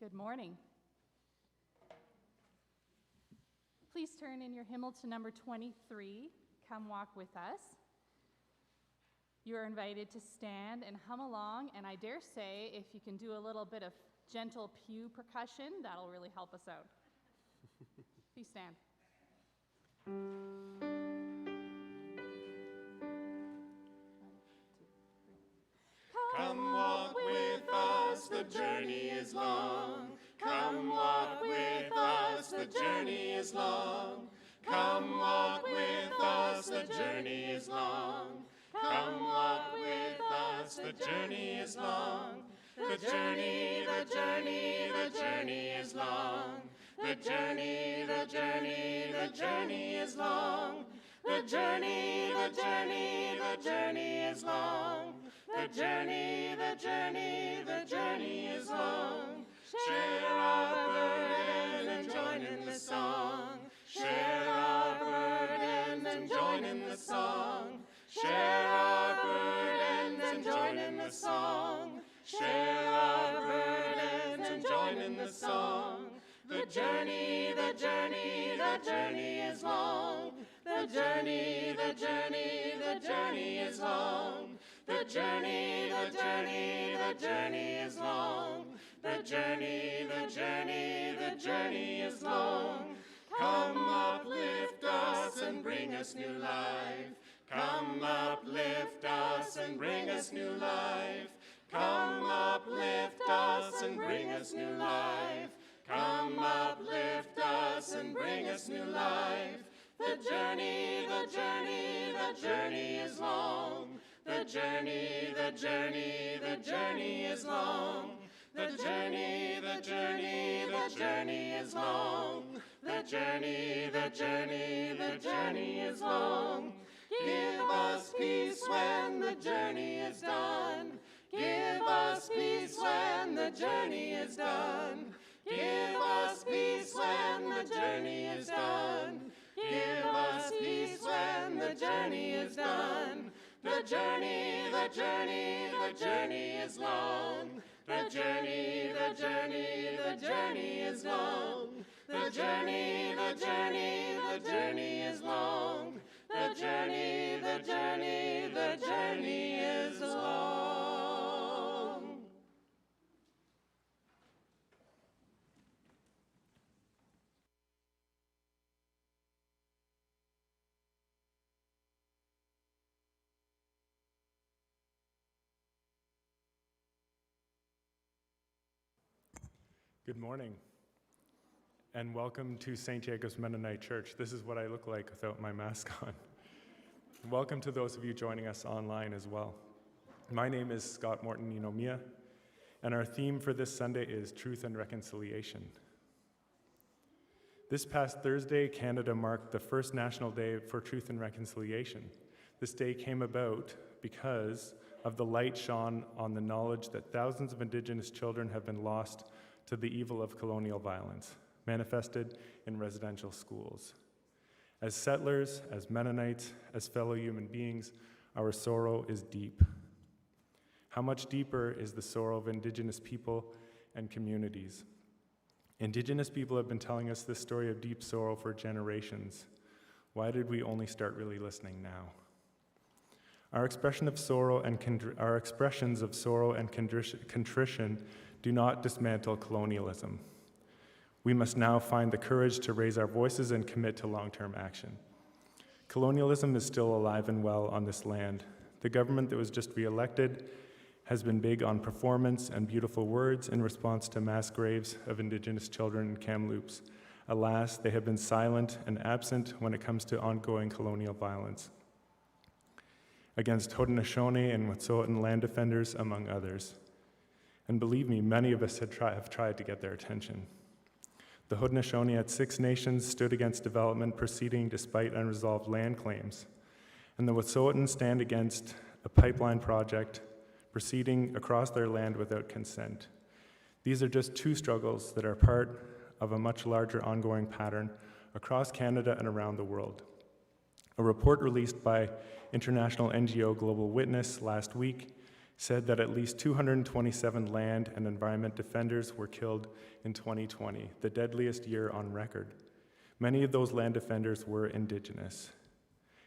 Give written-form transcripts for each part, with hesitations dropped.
Good morning. Please turn in your hymnal to number 23, Come Walk With Us. You are invited to stand and hum along, and I dare say if you can do a little bit of gentle pew percussion, that'll really help us out. Please stand. Come walk with us, the journey is long. Come walk with us, the journey is long. Come walk with us, the journey is long. Come walk with us, the journey is long. The journey, the journey, the journey is long. The journey, the journey, the journey is long. The journey, the journey, the journey is long. The journey, the journey, the journey is long. Share our burden and join in the song. Share our burden and join in the song. Share our burden and join in the song. Share our burden and join in the song. The journey, the journey, the journey is long. The journey, the journey, the journey is long. The journey, the journey, the journey is long. The journey, the journey, the journey is long. Come uplift us and bring us new life. Come uplift us and bring us new life. Come uplift us and bring us new life. Come uplift us and bring us new life. The journey, the journey, the journey is long. The journey, the journey, the journey is long. The journey, the journey, the journey is long. The journey, the journey, the journey is long. Give us peace when the journey is done. Give us peace when the journey is done. Give us peace when the journey is done. Give us peace when the journey is done. The journey, the journey, the journey is long. The journey, the journey, the journey is long. The journey, the journey, the journey is long. The journey, the journey, the journey is long. Good morning, and welcome to St. Jacob's Mennonite Church. This is what I look like without my mask on. Welcome to those of you joining us online as well. My name is Morton, Ninomiya, and our theme for this Sunday is Truth and Reconciliation. This past Thursday, Canada marked the first National Day for Truth and Reconciliation. This day came about because of the light shone on the knowledge that thousands of Indigenous children have been lost to the evil of colonial violence, manifested in residential schools. As settlers, as Mennonites, as fellow human beings, our sorrow is deep. How much deeper is the sorrow of Indigenous people and communities? Indigenous people have been telling us this story of deep sorrow for generations. Why did we only start really listening now? Our expressions of sorrow and contrition do not dismantle colonialism. We must now find the courage to raise our voices and commit to long-term action. Colonialism is still alive and well on this land. The government that was just re-elected has been big on performance and beautiful words in response to mass graves of Indigenous children in Kamloops. Alas, they have been silent and absent when it comes to ongoing colonial violence against Haudenosaunee and Wet'suwet'en land defenders, among others. And believe me, many of us have tried to get their attention. The Haudenosaunee at Six Nations stood against development proceeding despite unresolved land claims. And the Wet'suwet'en stand against a pipeline project proceeding across their land without consent. These are just two struggles that are part of a much larger ongoing pattern across Canada and around the world. A report released by international NGO Global Witness last week said that at least 227 land and environment defenders were killed in 2020, the deadliest year on record. Many of those land defenders were Indigenous.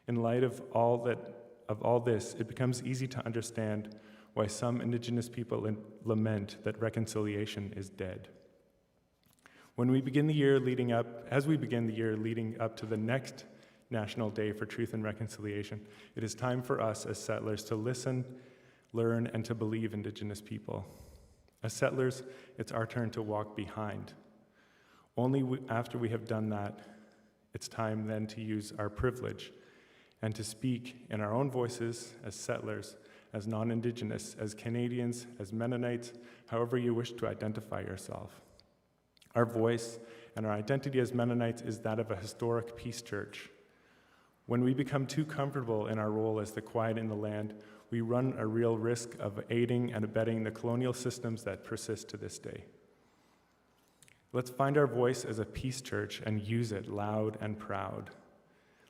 In light of all this, it becomes easy to understand why some Indigenous people lament that reconciliation is dead. As we begin the year leading up to the next National Day for Truth and Reconciliation, it is time for us as settlers to listen, learn, and to believe Indigenous people. As settlers, it's our turn to walk behind. Only after we have done that, it's time then to use our privilege and to speak in our own voices as settlers, as non-Indigenous, as Canadians, as Mennonites, however you wish to identify yourself. Our voice and our identity as Mennonites is that of a historic peace church. When we become too comfortable in our role as the quiet in the land, we run a real risk of aiding and abetting the colonial systems that persist to this day. Let's find our voice as a peace church and use it loud and proud.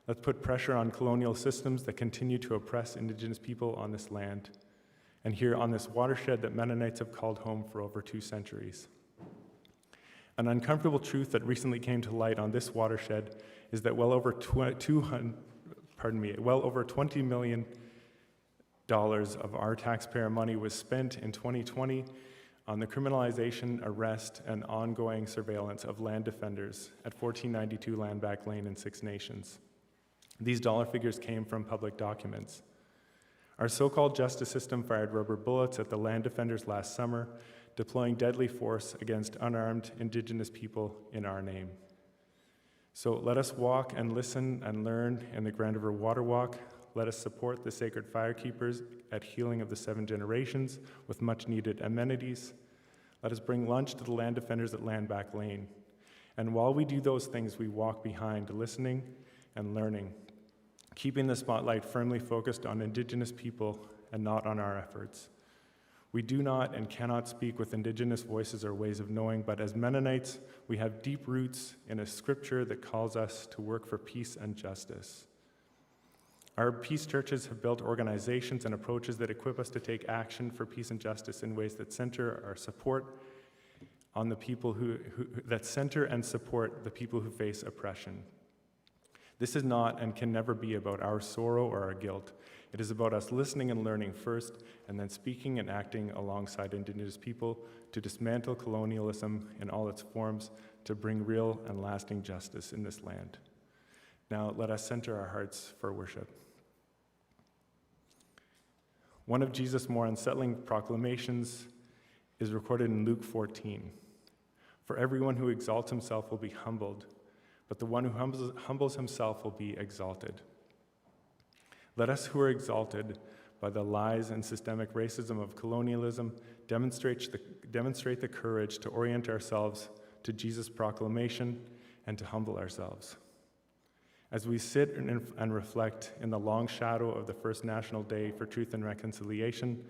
Let's put pressure on colonial systems that continue to oppress Indigenous people on this land and here on this watershed that Mennonites have called home for over 2 centuries. An uncomfortable truth that recently came to light on this watershed is that well over $20 million of our taxpayer money was spent in 2020 on the criminalization, arrest, and ongoing surveillance of land defenders at 1492 Landback Lane in Six Nations. These dollar figures came from public documents. Our so-called justice system fired rubber bullets at the land defenders last summer, deploying deadly force against unarmed Indigenous people in our name. So let us walk and listen and learn in the Grand River Water Walk. Let us support the sacred firekeepers at Healing of the 7 Generations with much-needed amenities. Let us bring lunch to the land defenders at Landback Lane. And while we do those things, we walk behind, listening and learning, keeping the spotlight firmly focused on Indigenous people and not on our efforts. We do not and cannot speak with Indigenous voices or ways of knowing, but as Mennonites, we have deep roots in a scripture that calls us to work for peace and justice. Our peace churches have built organizations and approaches that equip us to take action for peace and justice in ways that center our support on the people that center and support the people who face oppression. This is not and can never be about our sorrow or our guilt. It is about us listening and learning first, and then speaking and acting alongside Indigenous people to dismantle colonialism in all its forms, to bring real and lasting justice in this land. Now, let us center our hearts for worship. One of Jesus' more unsettling proclamations is recorded in Luke 14. For everyone who exalts himself will be humbled, but the one who humbles himself will be exalted. Let us who are exalted by the lies and systemic racism of colonialism demonstrate the courage to orient ourselves to Jesus' proclamation and to humble ourselves. As we sit and reflect in the long shadow of the first National Day for Truth and Reconciliation,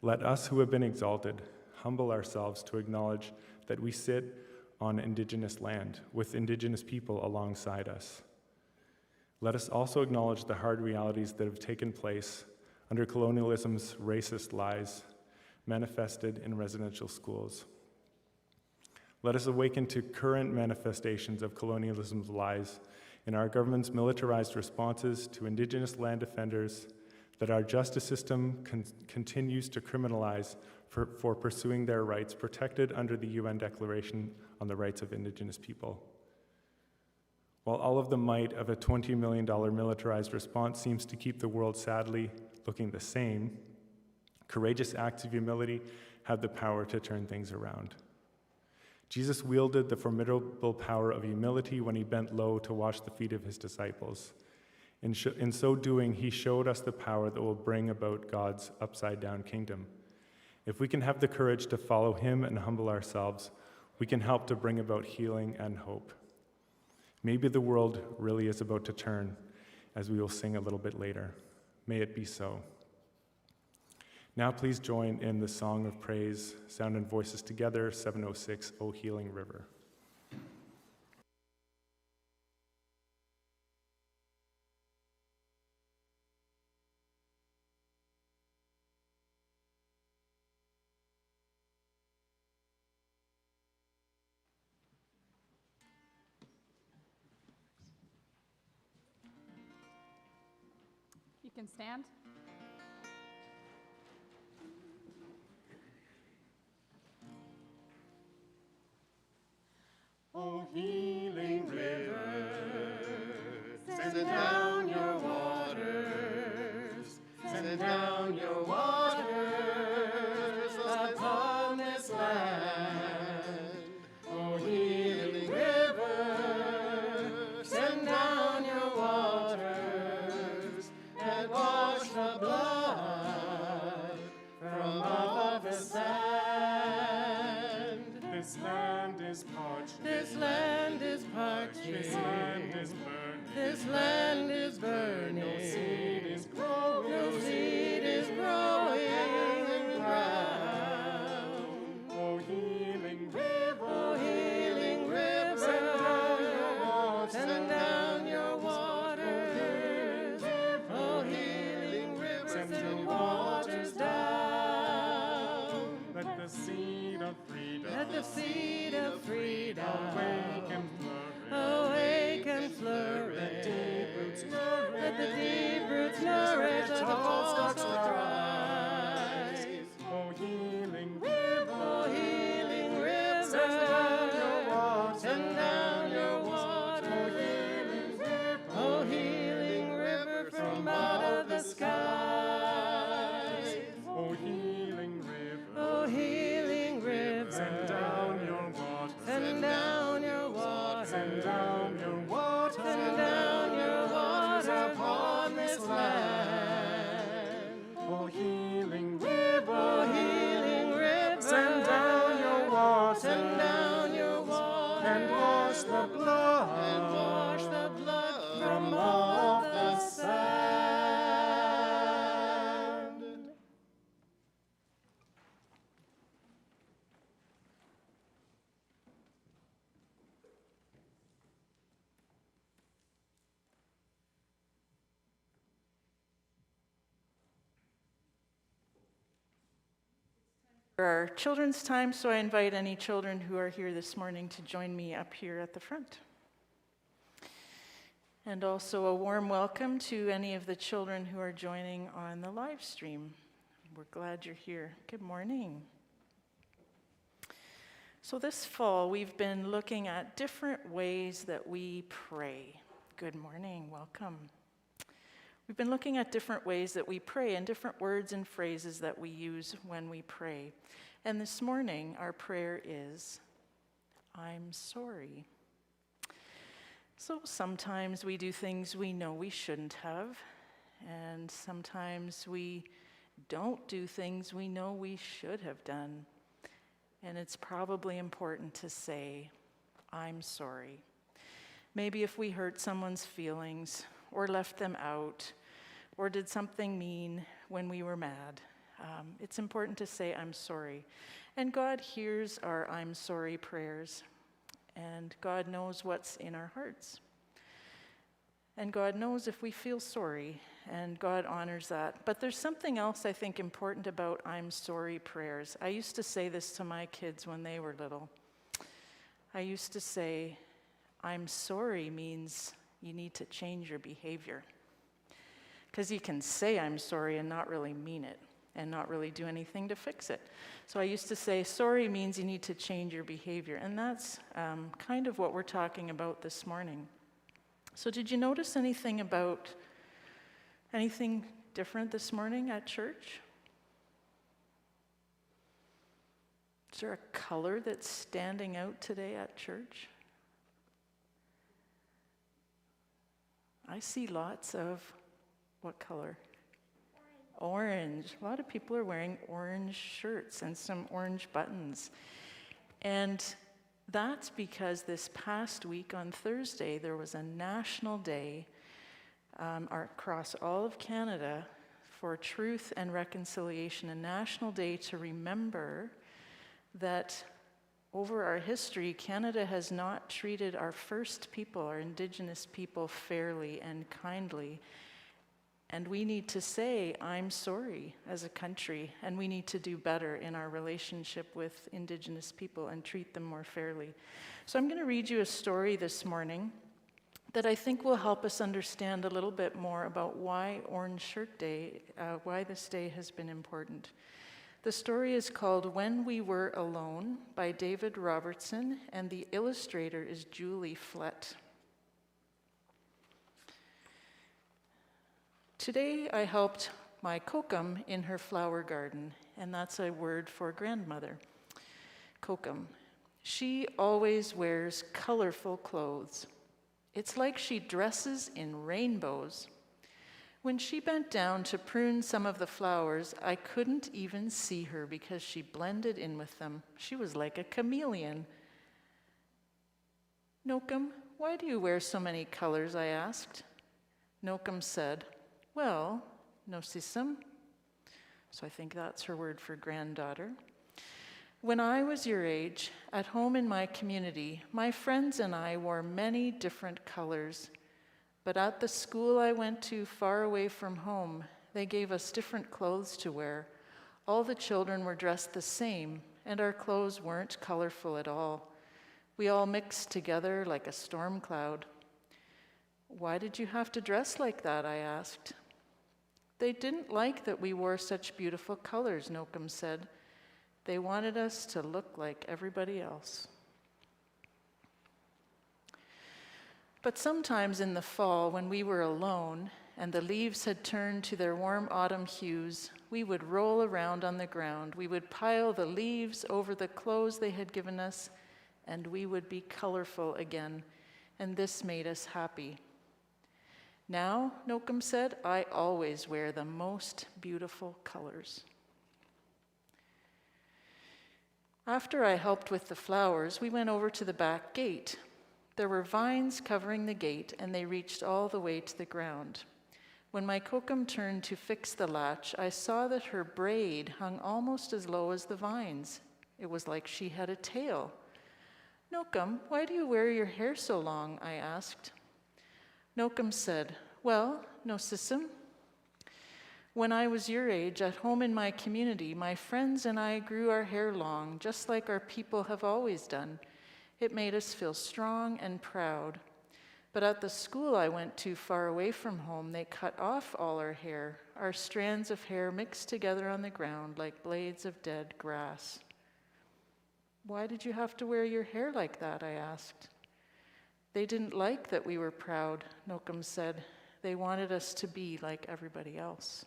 let us who have been exalted humble ourselves to acknowledge that we sit on Indigenous land with Indigenous people alongside us. Let us also acknowledge the hard realities that have taken place under colonialism's racist lies manifested in residential schools. Let us awaken to current manifestations of colonialism's lies in our government's militarized responses to Indigenous land defenders that our justice system continues to criminalize for pursuing their rights protected under the UN Declaration on the Rights of Indigenous People. While all of the might of a $20 million militarized response seems to keep the world sadly looking the same, courageous acts of humility have the power to turn things around. Jesus wielded the formidable power of humility when he bent low to wash the feet of his disciples. In so doing, he showed us the power that will bring about God's upside-down kingdom. If we can have the courage to follow him and humble ourselves, we can help to bring about healing and hope. Maybe the world really is about to turn, as we will sing a little bit later. May it be so. Now please join in the song of praise, sound and voices together, 706, O Healing River. can stand. O healing river, send down your waters, send down your waters upon this land. O healing river, send down your waters and wash the blood from off the sand. This land is parched. This land is parching. This land is burning. This land is burning. No seed is growing. No seed is growing in the ground. O healing river, O healing river, send down your waters. O healing river, send your waters down. let the seed of freedom Let the seed of freedom awake and flourish. awake and flourish. Let deep roots nourish. Let the deep roots nourish, let the tall stalks rise. O healing river, O healing river, send down your waters. send down your waters. O healing river from out of the skies. O healing river, O healing river, send down your waters. send down your waters. Send down your waters. Send down your waters upon this land. O healing river, O healing river, send down your waters. send down your waters And wash the blood and wash the blood from off off the sand. For our children's time, so I invite any children who are here this morning to join me up here at the front. And also a warm welcome to any of the children who are joining on the live stream. We're glad you're here. Good morning. So this fall, we've been looking at different ways that we pray. Good morning, welcome. We've been looking at different ways that we pray and different words and phrases that we use when we pray. And this morning, our prayer is, I'm sorry. So sometimes we do things we know we shouldn't have, and sometimes we don't do things we know we should have done. And it's probably important to say, I'm sorry. Maybe if we hurt someone's feelings, or left them out, or did something mean when we were mad. It's important to say, I'm sorry. And God hears our I'm sorry prayers, and God knows what's in our hearts. And God knows if we feel sorry, and God honors that. But there's something else I think important about I'm sorry prayers. I used to say this to my kids when they were little. I used to say, I'm sorry means you need to change your behavior. Because you can say I'm sorry and not really mean it and not really do anything to fix it. So I used to say sorry means you need to change your behavior. And that's kind of what we're talking about this morning. So did you notice anything different this morning at church? Is there a color that's standing out today at church? I see lots of, what color? Orange. A lot of people are wearing orange shirts and some orange buttons. And that's because this past week on Thursday, there was a national day across all of Canada for truth and reconciliation, a national day to remember that over our history, Canada has not treated our first people, our Indigenous people, fairly and kindly. And we need to say, I'm sorry as a country, and we need to do better in our relationship with Indigenous people and treat them more fairly. So I'm going to read you a story this morning that I think will help us understand a little bit more about why Orange Shirt Day, why this day has been important. The story is called When We Were Alone by David Robertson, and the illustrator is Julie Flett. Today I helped my kokum in her flower garden, and that's a word for grandmother. Kokum. She always wears colorful clothes. It's like she dresses in rainbows. When she bent down to prune some of the flowers, I couldn't even see her because she blended in with them. She was like a chameleon. Nokum, why do you wear so many colors? I asked. Nokum said, well, nosism. So I think that's her word for granddaughter. When I was your age, at home in my community, my friends and I wore many different colors. But at the school I went to far away from home, they gave us different clothes to wear. All the children were dressed the same, and our clothes weren't colorful at all. We all mixed together like a storm cloud. Why did you have to dress like that? I asked. They didn't like that we wore such beautiful colors, Nokum said. They wanted us to look like everybody else. But sometimes in the fall, when we were alone and the leaves had turned to their warm autumn hues, we would roll around on the ground. We would pile the leaves over the clothes they had given us, and we would be colorful again, and this made us happy. Now, Nokum said, I always wear the most beautiful colors. After I helped with the flowers, we went over to the back gate. There were vines covering the gate, and they reached all the way to the ground. When my kokum turned to fix the latch, I saw that her braid hung almost as low as the vines. It was like she had a tail. Nokum, why do you wear your hair so long? I asked. Nokum said, well, nosism. When I was your age, at home in my community, my friends and I grew our hair long, just like our people have always done. It made us feel strong and proud. But at the school I went to far away from home, they cut off all our hair. Our strands of hair mixed together on the ground like blades of dead grass. Why did you have to wear your hair like that? I asked. They didn't like that we were proud, Nokum said. They wanted us to be like everybody else.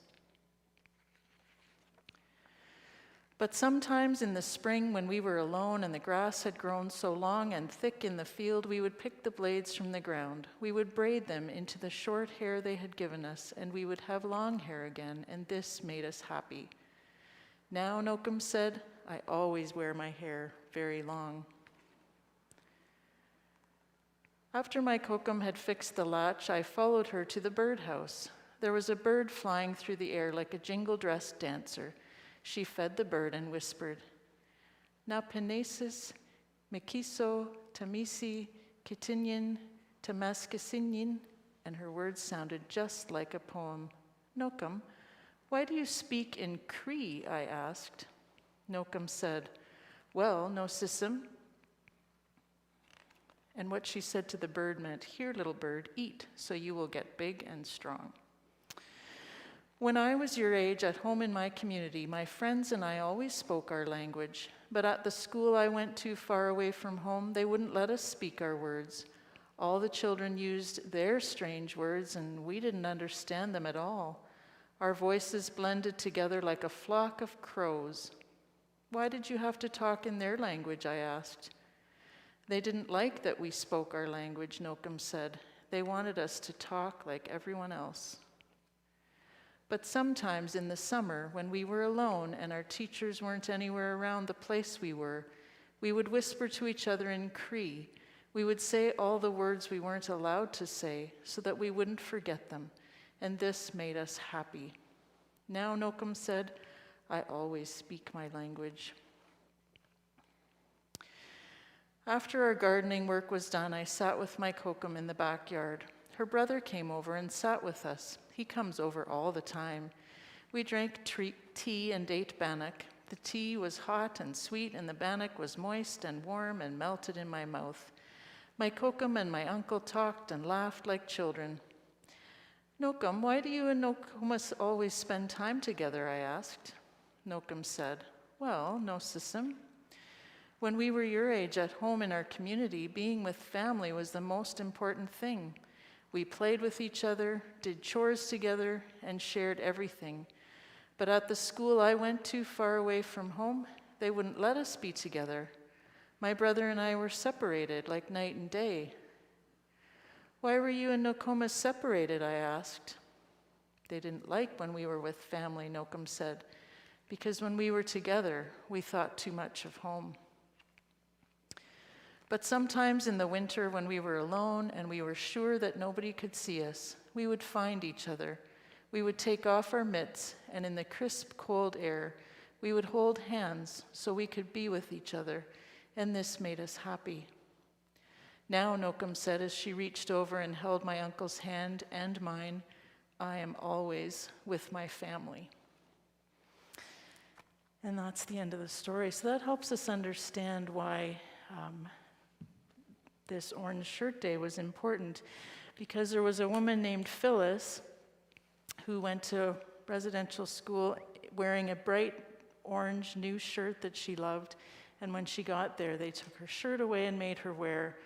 But sometimes in the spring, when we were alone and the grass had grown so long and thick in the field, we would pick the blades from the ground. We would braid them into the short hair they had given us, and we would have long hair again, and this made us happy. Now, Nokum said, I always wear my hair very long. After my kokum had fixed the latch, I followed her to the birdhouse. There was a bird flying through the air like a jingle-dressed dancer. She fed the bird and whispered, Na penesis, mekiso, tamisi, kitinyin, tamaskasinyin, and her words sounded just like a poem. Nokum, why do you speak in Cree? I asked. Nokum said, well, nosism. And what she said to the bird meant, here, little bird, eat, so you will get big and strong. When I was your age, at home in my community, my friends and I always spoke our language. But at the school I went to far away from home, they wouldn't let us speak our words. All the children used their strange words, and we didn't understand them at all. Our voices blended together like a flock of crows. Why did you have to talk in their language? I asked. They didn't like that we spoke our language, Nokum said. They wanted us to talk like everyone else. But sometimes in the summer, when we were alone and our teachers weren't anywhere around the place we were, we would whisper to each other in Cree. We would say all the words we weren't allowed to say so that we wouldn't forget them, and this made us happy. Now, Nokum said, I always speak my language. After our gardening work was done, I sat with my kokum in the backyard. Her brother came over and sat with us. He comes over all the time. We drank tea and ate bannock. The tea was hot and sweet, and the bannock was moist and warm and melted in my mouth. My kokum and my uncle talked and laughed like children. Nokum, why do you and Nokumas always spend time together, I asked. Nokum said, well, no sissim. When we were your age at home in our community, being with family was the most important thing. We played with each other, did chores together, and shared everything. But at the school I went to far away from home, they wouldn't let us be together. My brother and I were separated like night and day. Why were you and Nokoma separated, I asked. They didn't like when we were with family, Nokum said, because when we were together, we thought too much of home. But sometimes in the winter when we were alone and we were sure that nobody could see us, we would find each other. We would take off our mitts, and in the crisp, cold air, we would hold hands so we could be with each other, and this made us happy. Now, Nokum said as she reached over and held my uncle's hand and mine, I am always with my family. And that's the end of the story. So that helps us understand why this Orange Shirt Day was important, because there was a woman named Phyllis who went to residential school wearing a bright orange new shirt that she loved, and when she got there, they took her shirt away and made her wear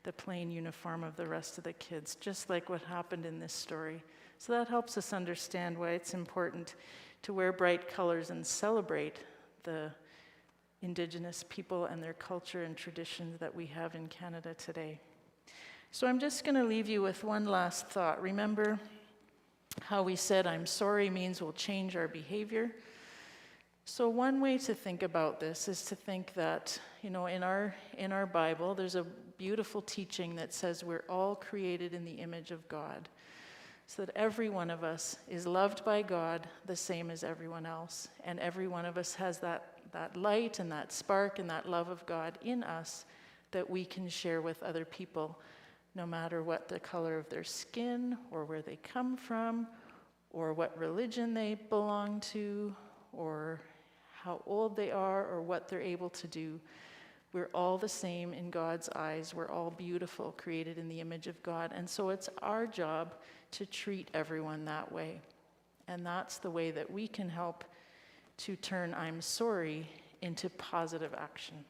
the plain uniform of the rest of the kids, just like what happened in this story. So that helps us understand why it's important to wear bright colors and celebrate the Indigenous people and their culture and traditions that we have in Canada today. So I'm just going to leave you with one last thought. Remember how we said I'm sorry means we'll change our behavior? So one way to think about this is to think that, in our Bible, there's a beautiful teaching that says we're all created in the image of God, so that every one of us is loved by God the same as everyone else, and every one of us has that light and that spark and that love of God in us that we can share with other people, no matter what the color of their skin or where they come from or what religion they belong to or how old they are or what they're able to do. We're all the same in God's eyes. We're all beautiful, created in the image of God. And so it's our job to treat everyone that way. And that's the way that we can help to turn I'm sorry into positive action.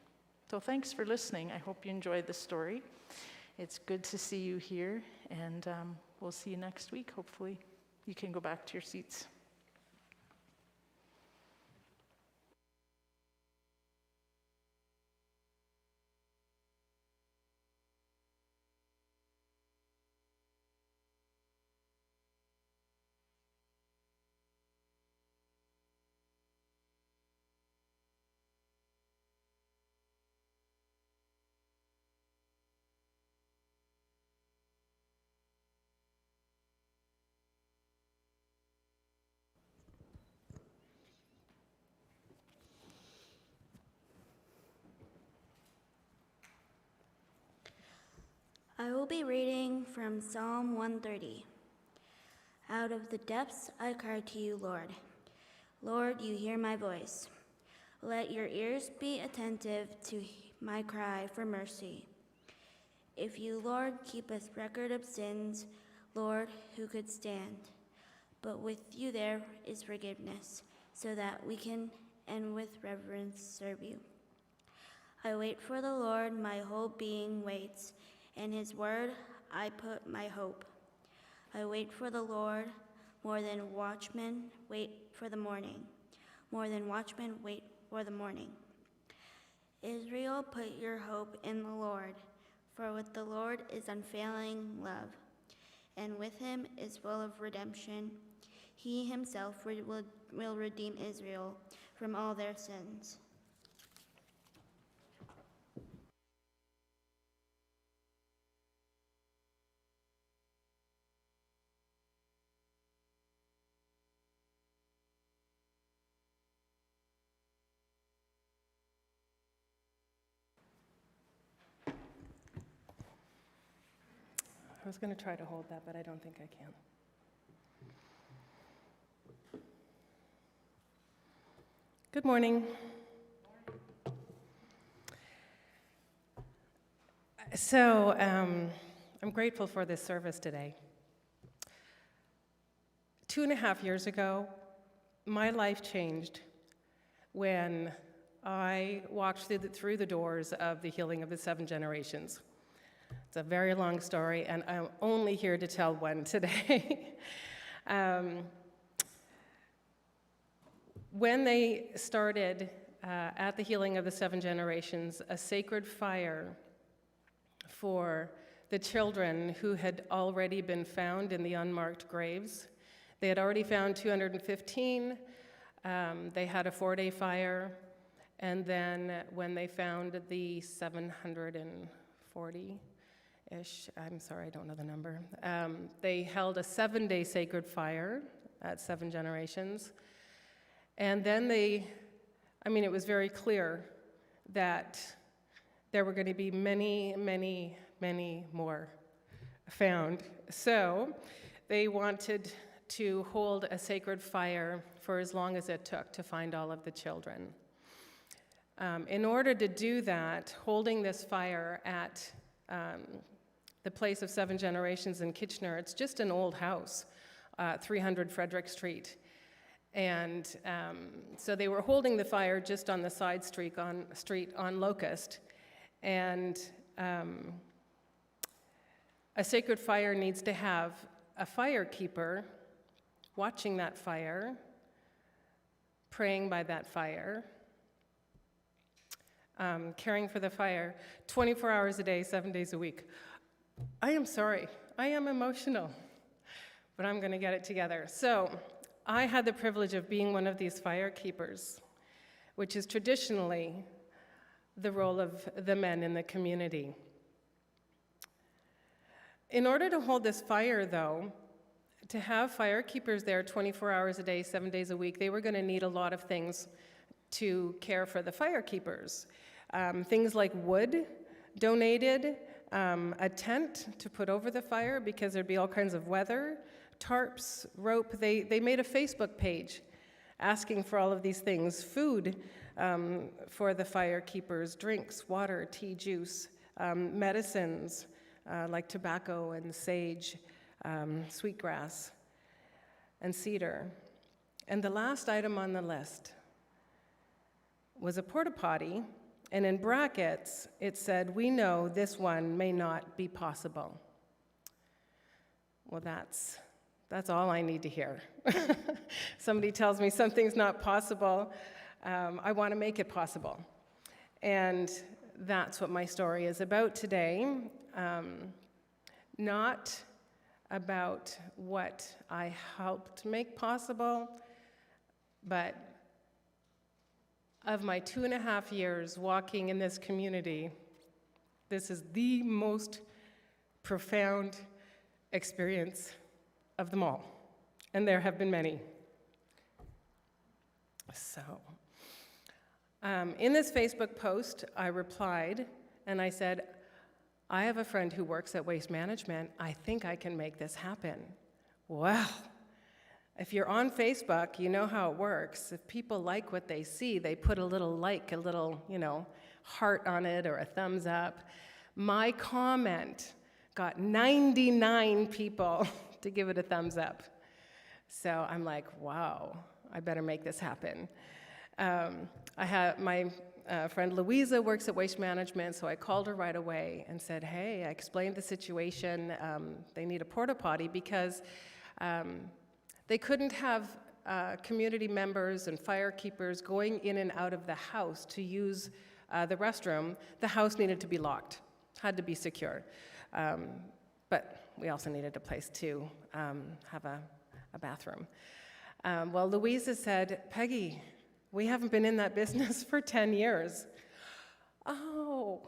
So thanks for listening. I hope you enjoyed the story. It's good to see you here, and we'll see you next week, hopefully. You can go back to your seats. I will be reading from Psalm 130. Out of the depths I cry to you, Lord. Lord, you hear my voice. Let your ears be attentive to my cry for mercy. If you, Lord, keep a record of sins, Lord, who could stand? But with you there is forgiveness, so that we can, and with reverence, serve you. I wait for the Lord, my whole being waits. In his word I put my hope. I wait for the Lord, more than watchmen wait for the morning. More than watchmen wait for the morning. Israel, put your hope in the Lord, for with the Lord is unfailing love, and with him is full of redemption. He himself will redeem Israel from all their sins. I was going to try to hold that, but I don't think I can. Good morning. So I'm grateful for this service today. 2.5 years ago, my life changed when I walked through the doors of the Healing of the Seven Generations. It's a very long story, and I'm only here to tell one today. When they started at the Healing of the Seven Generations, a sacred fire for the children who had already been found in the unmarked graves. They had already found 215. They had a 4-day fire. And then when they found the 740-ish, I'm sorry, I don't know the number, they held a 7-day sacred fire at Seven Generations. And then it was very clear that there were going to be many, many, many more found. So they wanted to hold a sacred fire for as long as it took to find all of the children. In order to do that, holding this fire at the place of Seven Generations in Kitchener, it's just an old house, 300 Frederick Street. And so they were holding the fire just on the side street on Locust. And a sacred fire needs to have a fire keeper watching that fire, praying by that fire, caring for the fire 24 hours a day, 7 days a week. I am sorry, I am emotional, but I'm going to get it together. So I had the privilege of being one of these fire keepers, which is traditionally the role of the men in the community. In order to hold this fire, though, to have fire keepers there 24 hours a day, 7 days a week, they were going to need a lot of things to care for the fire keepers. Things like wood donated, a tent to put over the fire because there'd be all kinds of weather, tarps, rope. They made a Facebook page asking for all of these things, food for the fire keepers, drinks, water, tea, juice, medicines like tobacco and sage, sweetgrass, and cedar. And the last item on the list was a porta potty, and in brackets it said, "We know this one may not be possible." Well, that's all I need to hear. Somebody tells me something's not possible, I want to make it possible. And that's what my story is about today. Not about what I helped make possible, but of my 2.5 years walking in this community, this is the most profound experience of them all, and there have been many. So, in this Facebook post, I replied, and I said, I have a friend who works at Waste Management. I think I can make this happen. Well, if you're on Facebook, you know how it works. If people like what they see, they put a little heart on it or a thumbs up. My comment got 99 people to give it a thumbs up. So I'm like, wow, I better make this happen. I have my friend Louisa works at Waste Management, so I called her right away and said, hey, I explained the situation. They need a porta potty because they couldn't have community members and fire keepers going in and out of the house to use the restroom. The house needed to be locked, had to be secure. But we also needed a place to have a bathroom. Well, Louisa said, Peggy, we haven't been in that business for 10 years. Oh,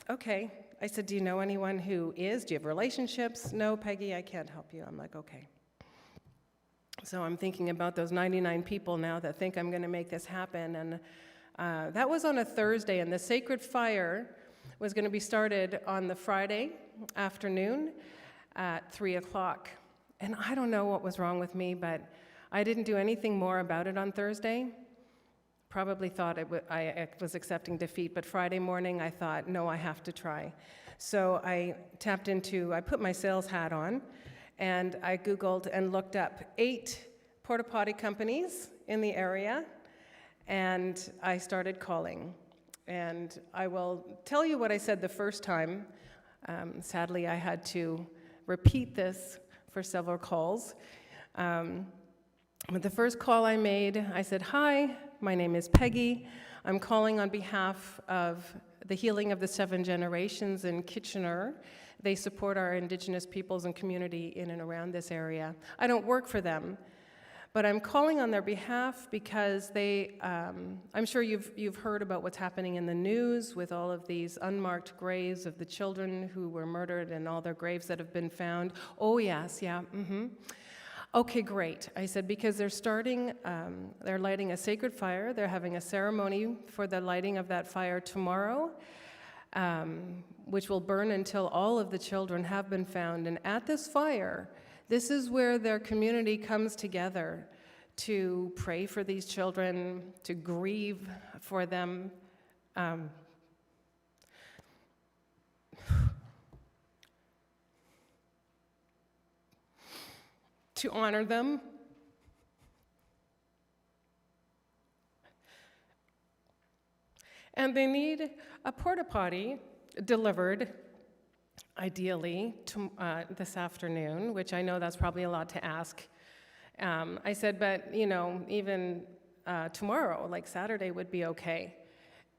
okay. I said, do you know anyone who is? Do you have relationships? No, Peggy, I can't help you. I'm like, okay. So I'm thinking about those 99 people now that think I'm going to make this happen. And that was on a Thursday, and the sacred fire was going to be started on the Friday afternoon at 3 o'clock. And I don't know what was wrong with me, but I didn't do anything more about it on Thursday. probably thought I was accepting defeat, but Friday morning I thought, no, I have to try. So I put my sales hat on, and I Googled and looked up 8 porta potty companies in the area, and I started calling. And I will tell you what I said the first time. Sadly, I had to repeat this for several calls. But the first call I made, I said, "Hi, my name is Peggy. I'm calling on behalf of the Healing of the 7 Generations in Kitchener. They support our Indigenous peoples and community in and around this area. I don't work for them, but I'm calling on their behalf because I'm sure you've heard about what's happening in the news with all of these unmarked graves of the children who were murdered and all their graves that have been found." "Oh, yes, yeah, mm-hmm." "Okay, great." I said, because they're lighting a sacred fire. They're having a ceremony for the lighting of that fire tomorrow, which will burn until all of the children have been found. And at this fire, this is where their community comes together to pray for these children, to grieve for them. To honor them. And they need a porta potty delivered, ideally, this afternoon, which I know that's probably a lot to ask. I said, but, even tomorrow, like Saturday, would be okay.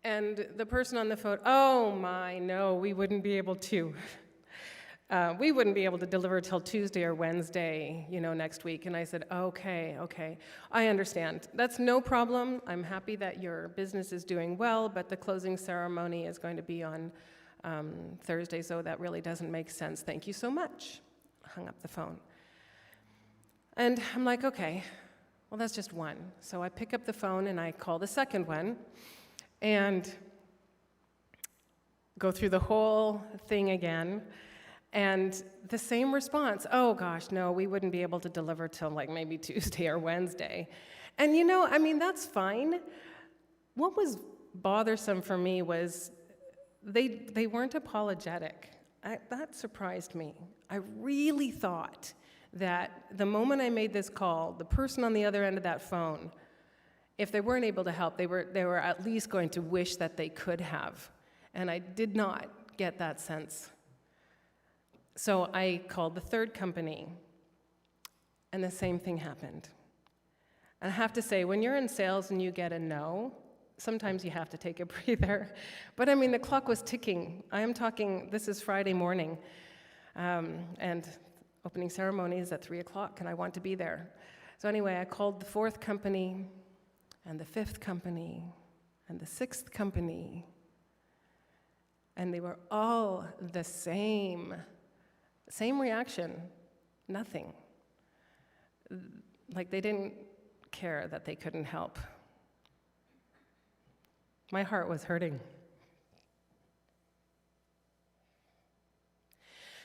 And the person on the phone, "Oh my, no, we wouldn't be able to. We wouldn't be able to deliver till Tuesday or Wednesday, next week." And I said, okay, I understand. That's no problem. I'm happy that your business is doing well, but the closing ceremony is going to be on Thursday, so that really doesn't make sense. Thank you so much. Hung up the phone. And I'm like, okay, well, that's just one. So I pick up the phone and I call the second one and go through the whole thing again. And the same response, "Oh gosh, no, we wouldn't be able to deliver till like maybe Tuesday or Wednesday." And that's fine. What was bothersome for me was they weren't apologetic. That surprised me. I really thought that the moment I made this call, the person on the other end of that phone, if they weren't able to help, they were at least going to wish that they could have. And I did not get that sense. So I called the third company, and the same thing happened. And I have to say, when you're in sales and you get a no, sometimes you have to take a breather. But the clock was ticking. I am talking, this is Friday morning, and opening ceremony is at 3 o'clock, and I want to be there. So anyway, I called the 4th company, and the 5th company, and the 6th company, and they were all the same. Same reaction, nothing. Like they didn't care that they couldn't help. My heart was hurting.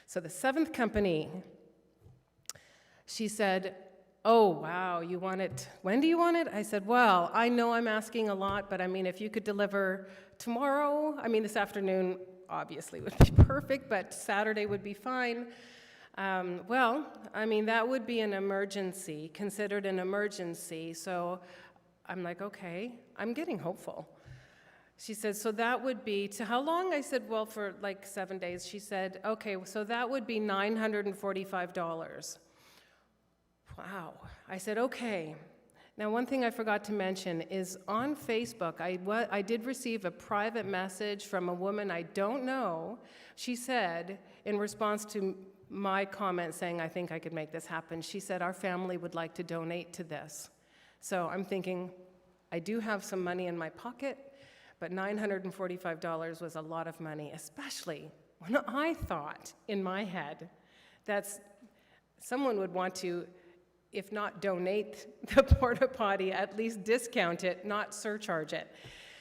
So the 7th company, she said, "Oh, wow, you want it, when do you want it?" I said, "Well, I know I'm asking a lot, but if you could deliver tomorrow, this afternoon, obviously would be perfect, but Saturday would be fine." That would be an emergency, considered an emergency. So I'm like, okay, I'm getting hopeful. She said, "So that would be, to how long?" I said, "Well, for like 7 days." She said, "Okay, so that would be $945. Wow. I said, okay. Now, one thing I forgot to mention is on Facebook, I did receive a private message from a woman I don't know. She said, in response to my comment saying, "I think I could make this happen," she said, "Our family would like to donate to this." So I'm thinking, I do have some money in my pocket, but $945 was a lot of money, especially when I thought in my head that someone would want to, if not donate the porta potty, at least discount it, not surcharge it.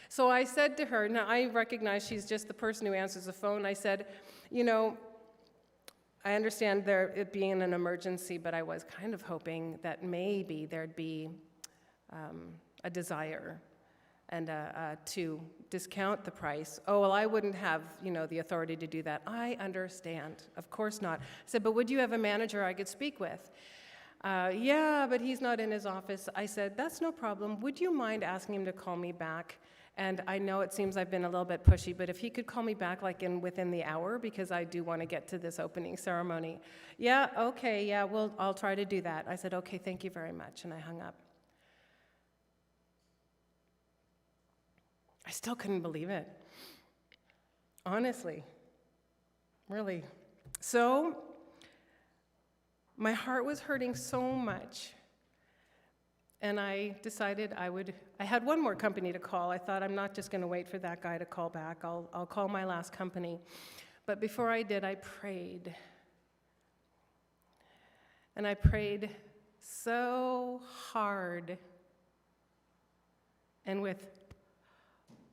So I said to her, now I recognize she's just the person who answers the phone. I said, I understand it being an emergency, but I was kind of hoping that maybe there'd be a desire and to discount the price. Oh, well, I wouldn't have, the authority to do that. I understand. Of course not. I said, but would you have a manager I could speak with? Yeah, but he's not in his office. I said, that's no problem. Would you mind asking him to call me back? And I know it seems I've been a little bit pushy, but if he could call me back within the hour, because I do want to get to this opening ceremony. Yeah, okay, yeah, I'll try to do that. I said, okay, thank you very much, and I hung up. I still couldn't believe it. Honestly. Really. So, my heart was hurting so much. And I decided I had one more company to call. I thought, I'm not just going to wait for that guy to call back. I'll call my last company. But before I did, I prayed. And I prayed so hard and with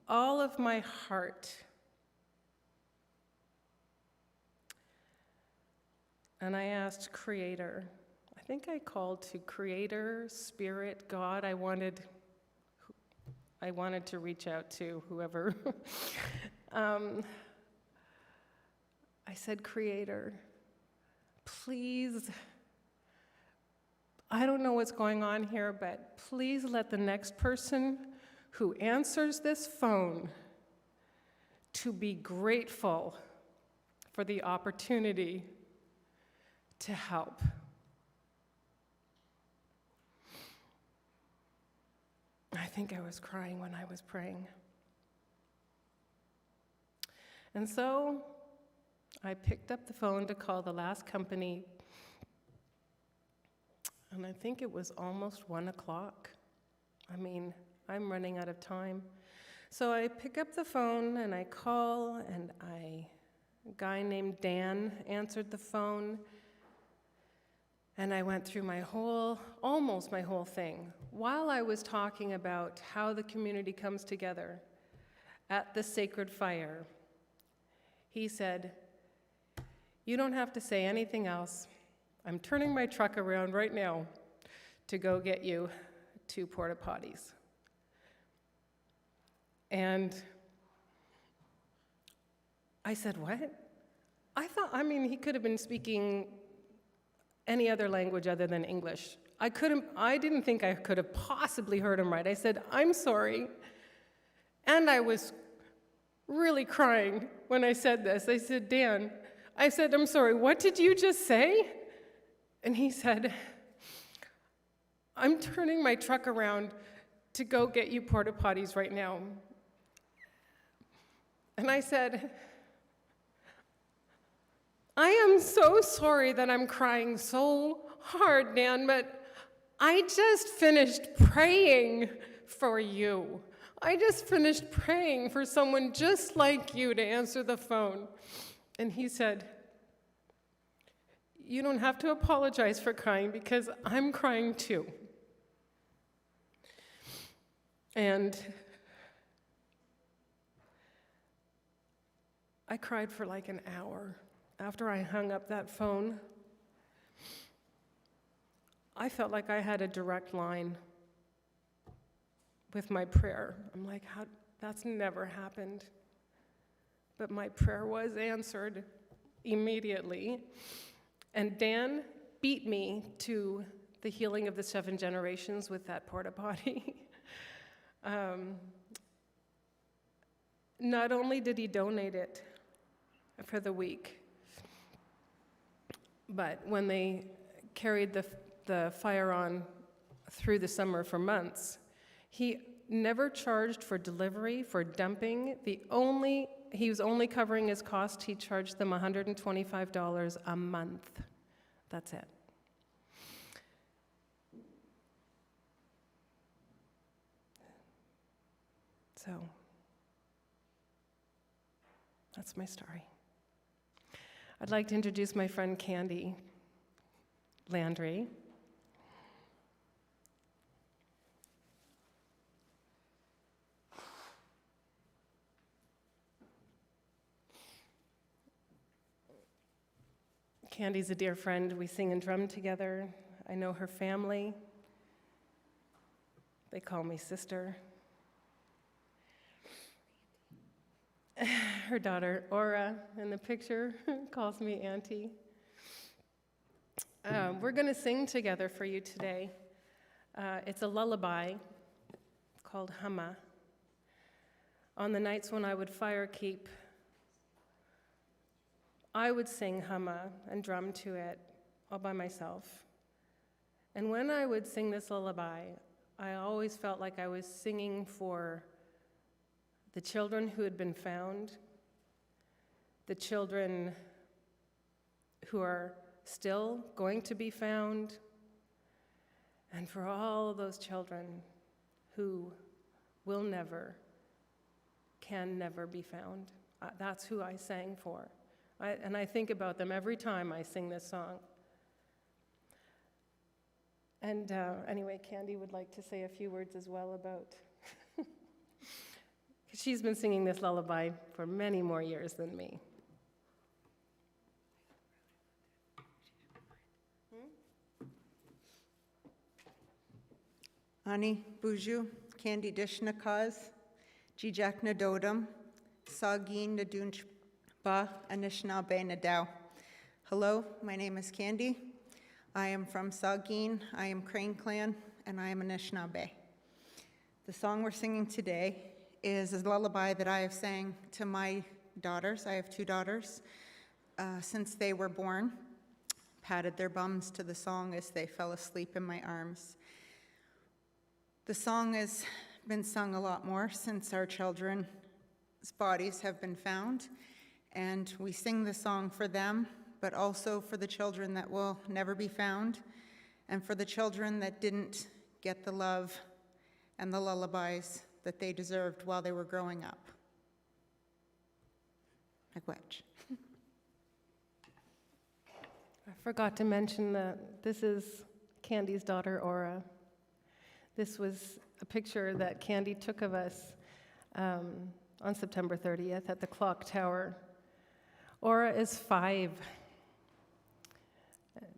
all of my heart. And I asked Creator. I think I called to Creator, Spirit, God. I wanted to reach out to whoever. I said, Creator, please, I don't know what's going on here, but please let the next person who answers this phone to be grateful for the opportunity to help. I think I was crying when I was praying. And so I picked up the phone to call the last company, and I think it was almost 1 o'clock. I'm running out of time. So I pick up the phone and I call, and a guy named Dan answered the phone. And I went through almost my whole thing, while I was talking about how the community comes together at the sacred fire. He said, you don't have to say anything else. I'm turning my truck around right now to go get you 2 porta potties. And I said, what? I thought, he could have been speaking any other language other than English. I didn't think I could have possibly heard him right. I said, I'm sorry. And I was really crying when I said this. I said, Dan, I'm sorry, what did you just say? And he said, I'm turning my truck around to go get you porta potties right now. And I said, I am so sorry that I'm crying so hard, Dan, but I just finished praying for you. I just finished praying for someone just like you to answer the phone. And he said, you don't have to apologize for crying because I'm crying too. And I cried for like an hour. After I hung up that phone, I felt like I had a direct line with my prayer. I'm like, that's never happened. But my prayer was answered immediately. And Dan beat me to the healing of the 7 generations with that porta potty. Not only did he donate it for the week, but when they carried the fire on through the summer for months, he never charged for delivery, for dumping. He was only covering his cost. He charged them $125 a month. That's it. So, that's my story. I'd like to introduce my friend Candy Landry. Candy's a dear friend. We sing and drum together. I know her family. They call me sister. Her daughter, Aura, in the picture, calls me Auntie. We're going to sing together for you today. It's a lullaby called Humma. On the nights when I would fire keep, I would sing Humma and drum to it all by myself. And when I would sing this lullaby, I always felt like I was singing for the children who had been found, the children who are still going to be found, and for all of those children who will never, can never be found. That's who I sang for. And I think about them every time I sing this song. And anyway, Candy would like to say a few words as well about, she's been singing this lullaby for many more years than me. Ani Buju, Candy Dishnakaz, Jijak Nadodam, Sagin Nadunchba, Anishinaabe Nadao. Hello, my name is Candy. I am from Sagin, I am Crane Clan, and I am Anishinaabe. The song we're singing today is a lullaby that I have sang to my daughters. I have two daughters. Since they were born, patted their bums to the song as they fell asleep in my arms. The song has been sung a lot more since our children's bodies have been found, and we sing the song for them, but also for the children that will never be found, and for the children that didn't get the love and the lullabies that they deserved while they were growing up. Like which? I forgot to mention that this is Candy's daughter, Aura. This was a picture that Candy took of us on September 30th at the clock tower. Aura is 5.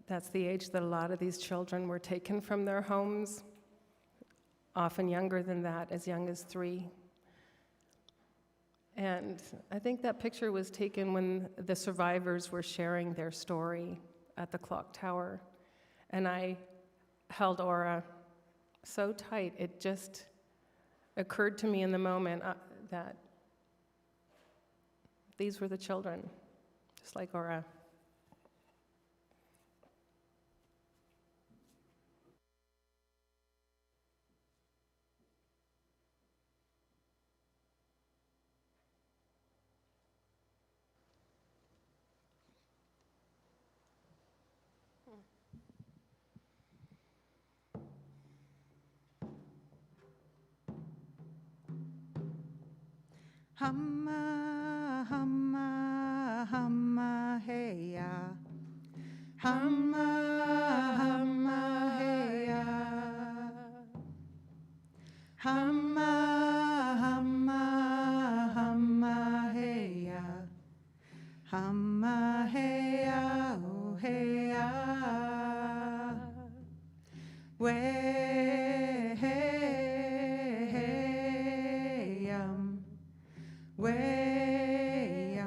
That's the age that a lot of these children were taken from their homes, often younger than that, as young as 3. And I think that picture was taken when the survivors were sharing their story at the clock tower. And I held Aura so tight, it just occurred to me in the moment that these were the children, just like Aura. Humma, humma, humma, hey ya. Humma, humma, hey ya. Humma, humma, humma, hey ya. Humma, hey ya, oh hey ya. Way, hey, hey, way,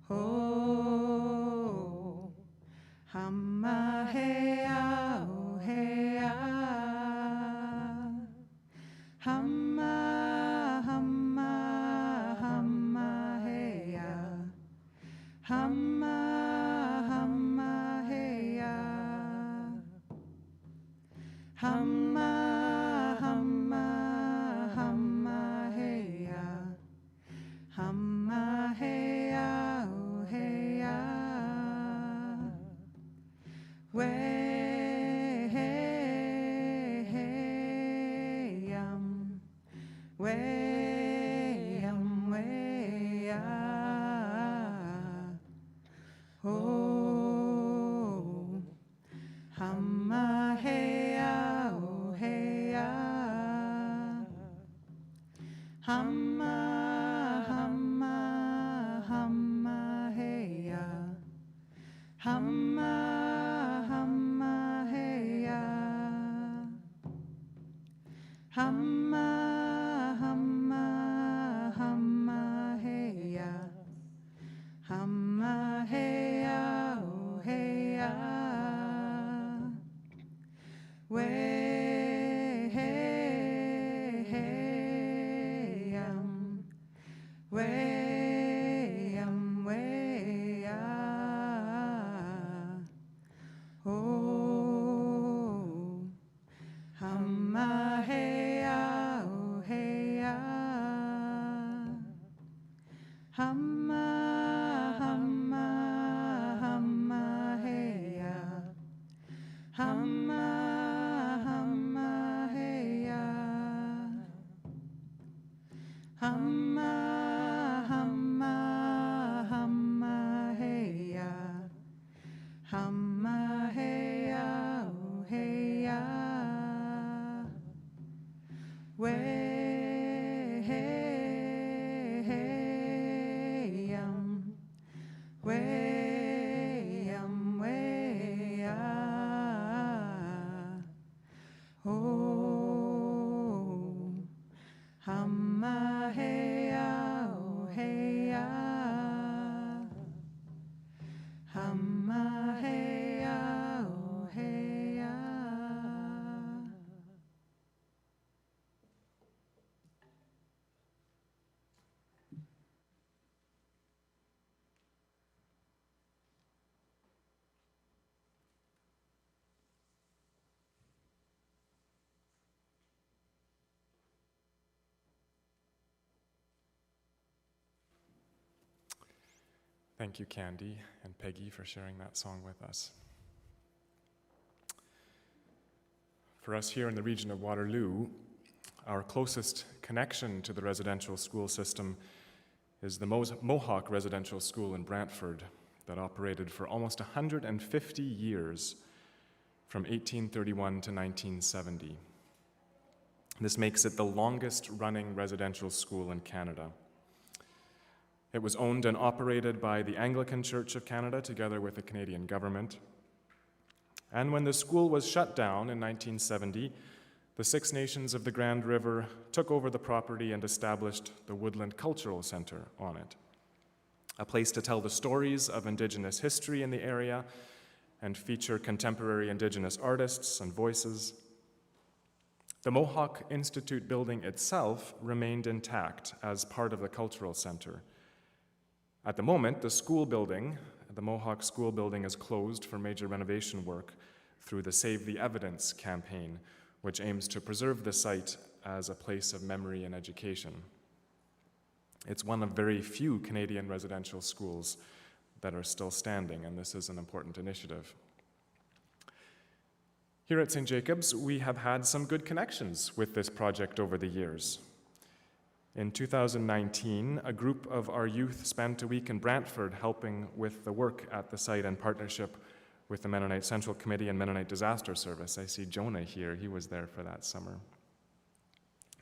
oh, humma, hey, oh, hey, humma, humma, humma, hey, humma, humma, hey, humma, humma, humma, hey, humma, hey, oh, hey, way, hey, hey, way, oh, humma, hey, oh, hey, humma, humma, humma, hey, humma, humma, hey, humma, Hamma, hamma, hamma, hey ya. Hamma, hamma, hey ya. Hamma, hamma, hamma, hey ya. Hamma, hey ya, oh, hey ya. Way, hey, hey, way, way, oh, hamma, hey, oh, hey, hamma, hey, oh, hey, Thank you, Candy and Peggy, for sharing that song with us. For us here in the region of Waterloo, our closest connection to the residential school system is the Mohawk Residential School in Brantford that operated for almost 150 years from 1831 to 1970. This makes it the longest running residential school in Canada. It was owned and operated by the Anglican Church of Canada together with the Canadian government. And when the school was shut down in 1970, the Six Nations of the Grand River took over the property and established the Woodland Cultural Centre on it, a place to tell the stories of Indigenous history in the area and feature contemporary Indigenous artists and voices. The Mohawk Institute building itself remained intact as part of the Cultural Centre. At the moment, the school building, the Mohawk School Building, is closed for major renovation work through the Save the Evidence campaign, which aims to preserve the site as a place of memory and education. It's one of very few Canadian residential schools that are still standing, and this is an important initiative. Here at St. Jacob's, we have had some good connections with this project over the years. In 2019, a group of our youth spent a week in Brantford helping with the work at the site in partnership with the Mennonite Central Committee and Mennonite Disaster Service. I see Jonah here. He was there for that summer.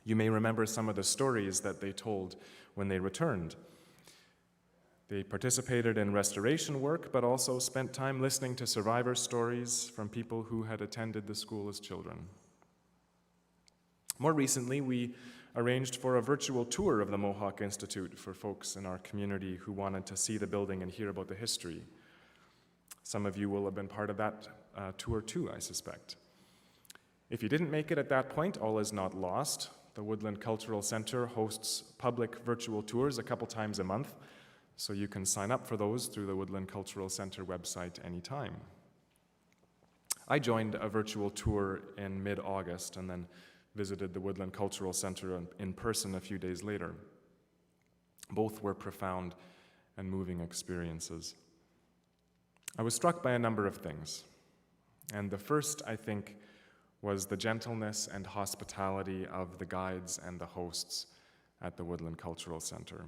You may remember some of the stories that they told when they returned. They participated in restoration work, but also spent time listening to survivor stories from people who had attended the school as children. More recently, we arranged for a virtual tour of the Mohawk Institute for folks in our community who wanted to see the building and hear about the history. Some of you will have been part of that tour too, I suspect. If you didn't make it at that point, all is not lost. The Woodland Cultural Centre hosts public virtual tours a couple times a month, so you can sign up for those through the Woodland Cultural Centre website anytime. I joined a virtual tour in mid-August and then visited the Woodland Cultural Centre in person a few days later. Both were profound and moving experiences. I was struck by a number of things, and the first, I think, was the gentleness and hospitality of the guides and the hosts at the Woodland Cultural Centre.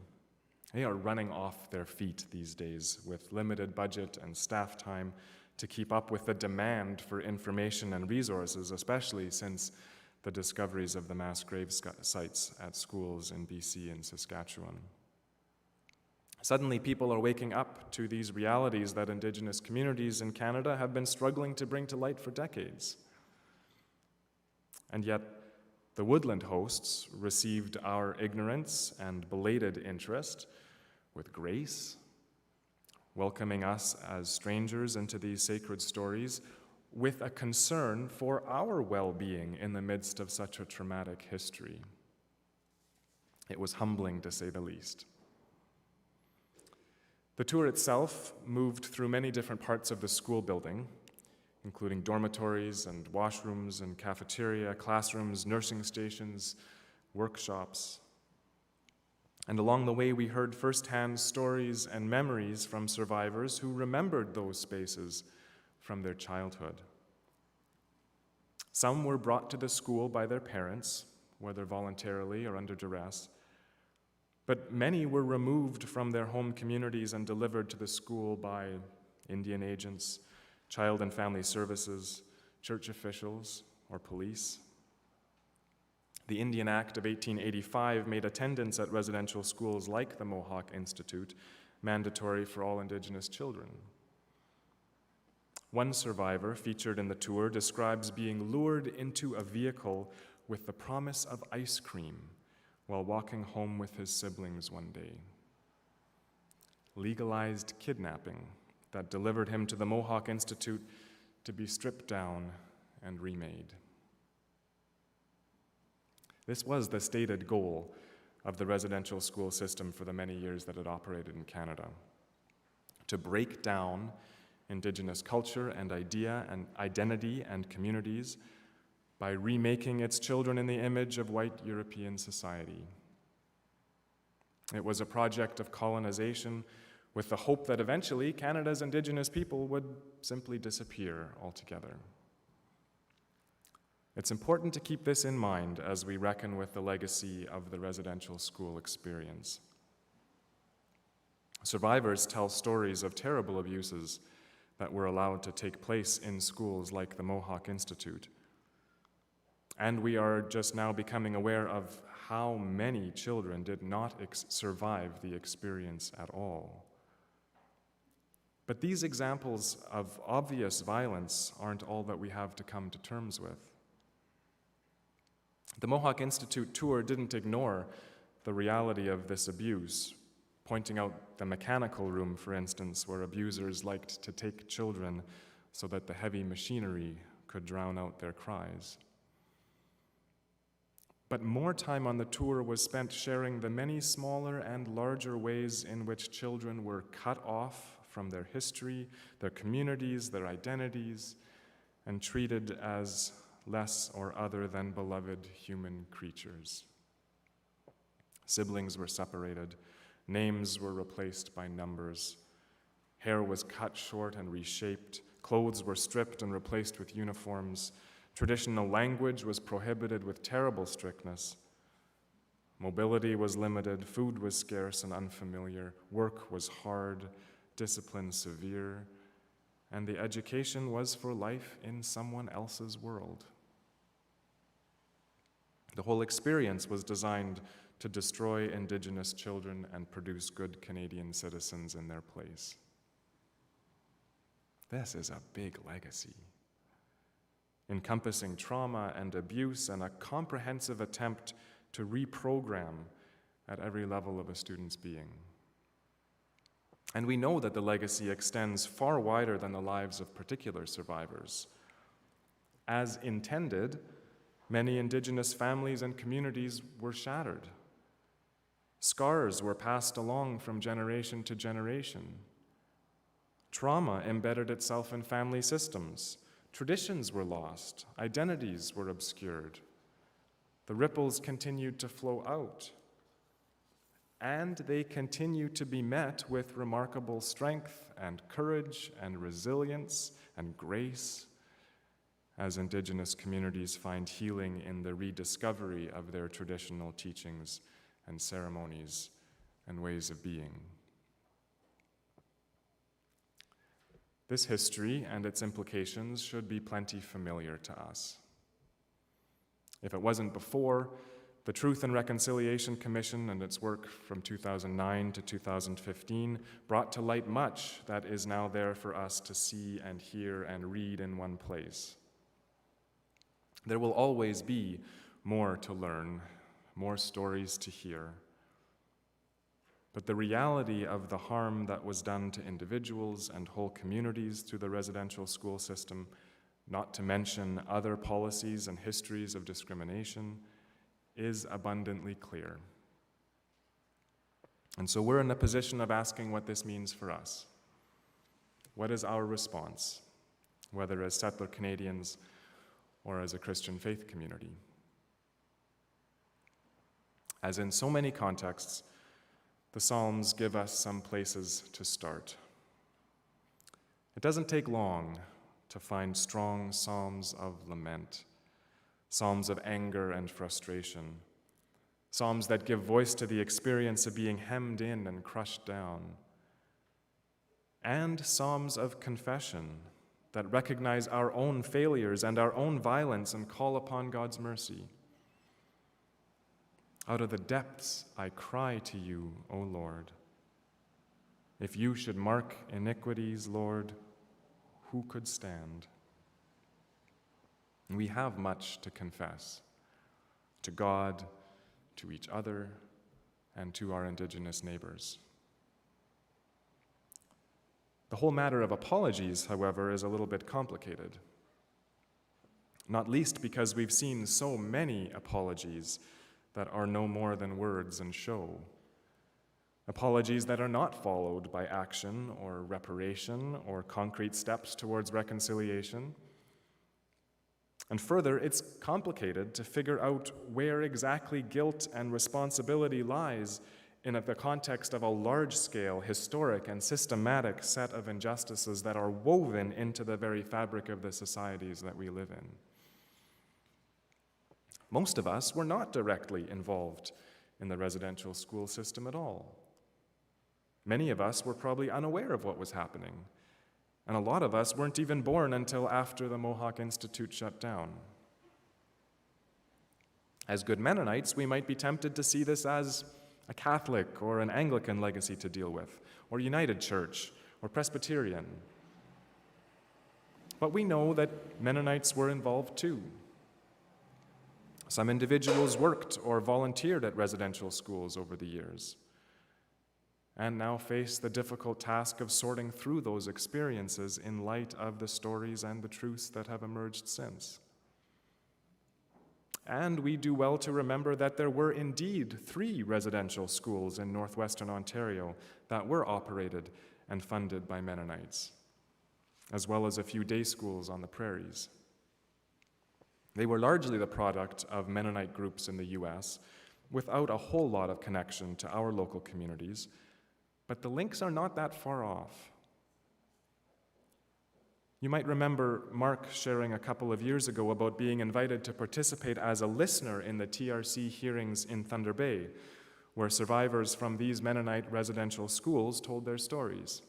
They are running off their feet these days with limited budget and staff time to keep up with the demand for information and resources, especially since the discoveries of the mass grave sites at schools in BC and Saskatchewan. Suddenly, people are waking up to these realities that Indigenous communities in Canada have been struggling to bring to light for decades. And yet, the Woodland hosts received our ignorance and belated interest with grace, welcoming us as strangers into these sacred stories, with a concern for our well-being in the midst of such a traumatic history. It was humbling, to say the least. The tour itself moved through many different parts of the school building, including dormitories and washrooms and cafeteria, classrooms, nursing stations, workshops. And along the way, we heard firsthand stories and memories from survivors who remembered those spaces from their childhood. Some were brought to the school by their parents, whether voluntarily or under duress, but many were removed from their home communities and delivered to the school by Indian agents, child and family services, church officials, or police. The Indian Act of 1885 made attendance at residential schools like the Mohawk Institute mandatory for all Indigenous children. One survivor featured in the tour describes being lured into a vehicle with the promise of ice cream while walking home with his siblings one day. Legalized kidnapping that delivered him to the Mohawk Institute to be stripped down and remade. This was the stated goal of the residential school system for the many years that it operated in Canada: to break down Indigenous culture and idea and identity and communities by remaking its children in the image of white European society. It was a project of colonization with the hope that eventually Canada's Indigenous people would simply disappear altogether. It's important to keep this in mind as we reckon with the legacy of the residential school experience. Survivors tell stories of terrible abuses that were allowed to take place in schools like the Mohawk Institute. And we are just now becoming aware of how many children did not survive the experience at all. But these examples of obvious violence aren't all that we have to come to terms with. The Mohawk Institute tour didn't ignore the reality of this abuse, pointing out the mechanical room, for instance, where abusers liked to take children so that the heavy machinery could drown out their cries. But more time on the tour was spent sharing the many smaller and larger ways in which children were cut off from their history, their communities, their identities, and treated as less or other than beloved human creatures. Siblings were separated, names were replaced by numbers, hair was cut short and reshaped, clothes were stripped and replaced with uniforms, traditional language was prohibited with terrible strictness, mobility was limited, food was scarce and unfamiliar, work was hard, discipline severe, and the education was for life in someone else's world. The whole experience was designed to destroy Indigenous children and produce good Canadian citizens in their place. This is a big legacy, encompassing trauma and abuse and a comprehensive attempt to reprogram at every level of a student's being. And we know that the legacy extends far wider than the lives of particular survivors. As intended, many Indigenous families and communities were shattered. Scars were passed along from generation to generation. Trauma embedded itself in family systems. Traditions were lost. Identities were obscured. The ripples continued to flow out. And they continue to be met with remarkable strength and courage and resilience and grace as Indigenous communities find healing in the rediscovery of their traditional teachings and ceremonies and ways of being. This history and its implications should be plenty familiar to us. If it wasn't before, the Truth and Reconciliation Commission and its work from 2009 to 2015 brought to light much that is now there for us to see and hear and read in one place. There will always be more to learn, more stories to hear. But the reality of the harm that was done to individuals and whole communities through the residential school system, not to mention other policies and histories of discrimination, is abundantly clear. And so we're in a position of asking what this means for us. What is our response, whether as settler Canadians or as a Christian faith community? As in so many contexts, the Psalms give us some places to start. It doesn't take long to find strong psalms of lament, psalms of anger and frustration, psalms that give voice to the experience of being hemmed in and crushed down, and psalms of confession that recognize our own failures and our own violence and call upon God's mercy. Out of the depths I cry to you, O Lord. If you should mark iniquities, Lord, who could stand? We have much to confess to God, to each other, and to our Indigenous neighbors. The whole matter of apologies, however, is a little bit complicated, not least because we've seen so many apologies that are no more than words and show. Apologies that are not followed by action or reparation or concrete steps towards reconciliation. And further, it's complicated to figure out where exactly guilt and responsibility lies in the context of a large-scale, historic, and systematic set of injustices that are woven into the very fabric of the societies that we live in. Most of us were not directly involved in the residential school system at all. Many of us were probably unaware of what was happening, and a lot of us weren't even born until after the Mohawk Institute shut down. As good Mennonites, we might be tempted to see this as a Catholic or an Anglican legacy to deal with, or United Church, or Presbyterian. But we know that Mennonites were involved too. Some individuals worked or volunteered at residential schools over the years, and now face the difficult task of sorting through those experiences in light of the stories and the truths that have emerged since. And we do well to remember that there were indeed 3 residential schools in northwestern Ontario that were operated and funded by Mennonites, as well as a few day schools on the prairies. They were largely the product of Mennonite groups in the U.S., without a whole lot of connection to our local communities, but the links are not that far off. You might remember Mark sharing a couple of years ago about being invited to participate as a listener in the TRC hearings in Thunder Bay, where survivors from these Mennonite residential schools told their stories.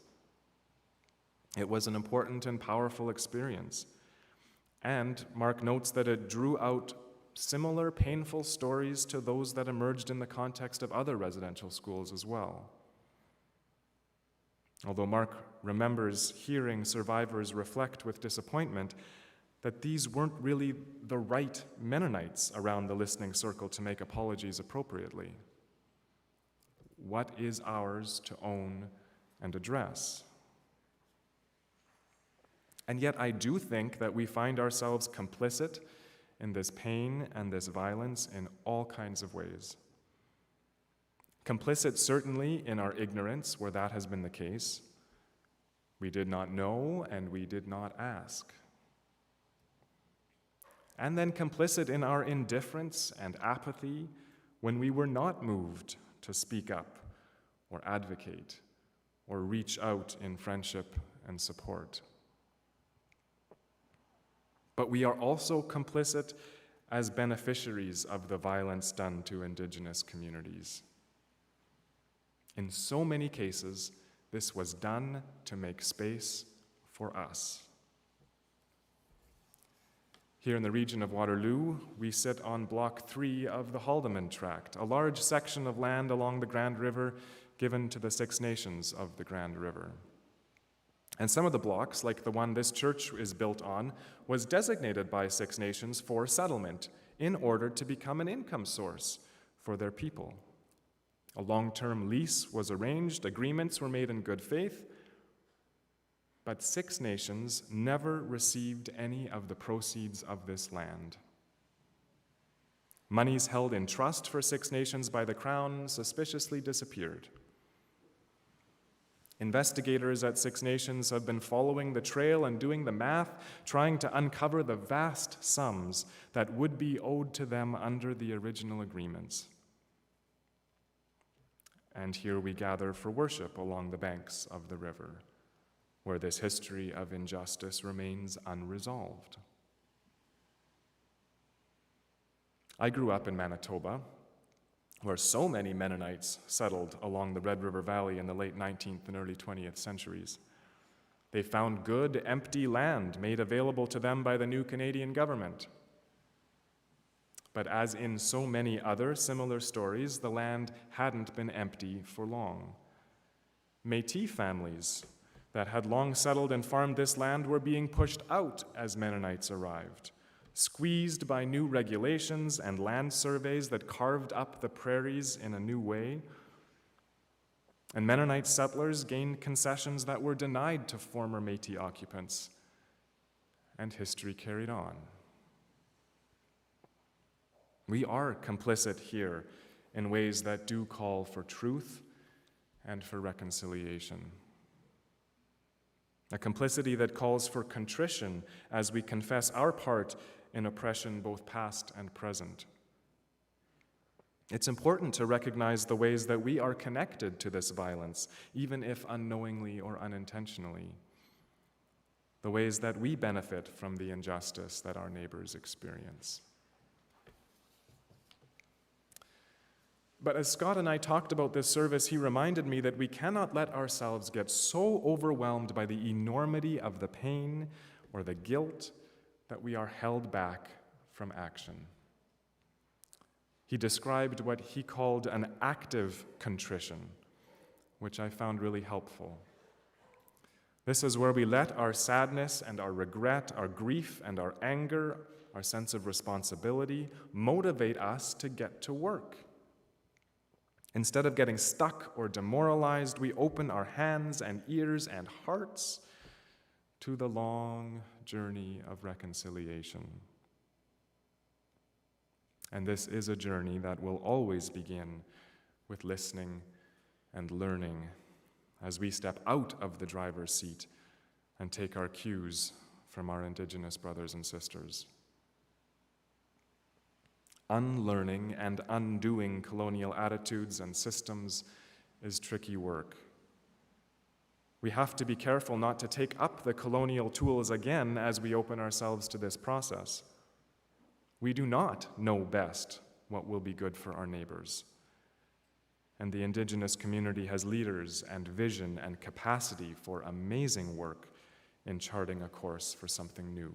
It was an important and powerful experience. And Mark notes that it drew out similar painful stories to those that emerged in the context of other residential schools as well. Although Mark remembers hearing survivors reflect with disappointment that these weren't really the right Mennonites around the listening circle to make apologies appropriately. What is ours to own and address? And yet I do think that we find ourselves complicit in this pain and this violence in all kinds of ways. Complicit certainly in our ignorance where that has been the case. We did not know and we did not ask. And then complicit in our indifference and apathy when we were not moved to speak up or advocate or reach out in friendship and support. But we are also complicit as beneficiaries of the violence done to Indigenous communities. In so many cases, this was done to make space for us. Here in the region of Waterloo, we sit on Block 3 of the Haldimand Tract, a large section of land along the Grand River given to the Six Nations of the Grand River. And some of the blocks, like the one this church is built on, was designated by Six Nations for settlement in order to become an income source for their people. A long-term lease was arranged, agreements were made in good faith, but Six Nations never received any of the proceeds of this land. Monies held in trust for Six Nations by the Crown suspiciously disappeared. Investigators at Six Nations have been following the trail and doing the math, trying to uncover the vast sums that would be owed to them under the original agreements. and here we gather for worship along the banks of the river, where this history of injustice remains unresolved. I grew up in Manitoba, where so many Mennonites settled along the Red River Valley in the late 19th and early 20th centuries. They found good, empty land made available to them by the new Canadian government. But as in so many other similar stories, the land hadn't been empty for long. Métis families that had long settled and farmed this land were being pushed out as Mennonites arrived, squeezed by new regulations and land surveys that carved up the prairies in a new way. And Mennonite settlers gained concessions that were denied to former Métis occupants, and history carried on. We are complicit here in ways that do call for truth and for reconciliation. A complicity that calls for contrition as we confess our part in oppression, both past and present. It's important to recognize the ways that we are connected to this violence, even if unknowingly or unintentionally. The ways that we benefit from the injustice that our neighbors experience. But as Scott and I talked about this service, he reminded me that we cannot let ourselves get so overwhelmed by the enormity of the pain or the guilt that we are held back from action. He described what he called an active contrition, which I found really helpful. This is where we let our sadness and our regret, our grief and our anger, our sense of responsibility motivate us to get to work. Instead of getting stuck or demoralized, we open our hands and ears and hearts to the long journey of reconciliation. And this is a journey that will always begin with listening and learning as we step out of the driver's seat and take our cues from our Indigenous brothers and sisters. Unlearning and undoing colonial attitudes and systems is tricky work. We have to be careful not to take up the colonial tools again as we open ourselves to this process. We do not know best what will be good for our neighbors. And the Indigenous community has leaders and vision and capacity for amazing work in charting a course for something new.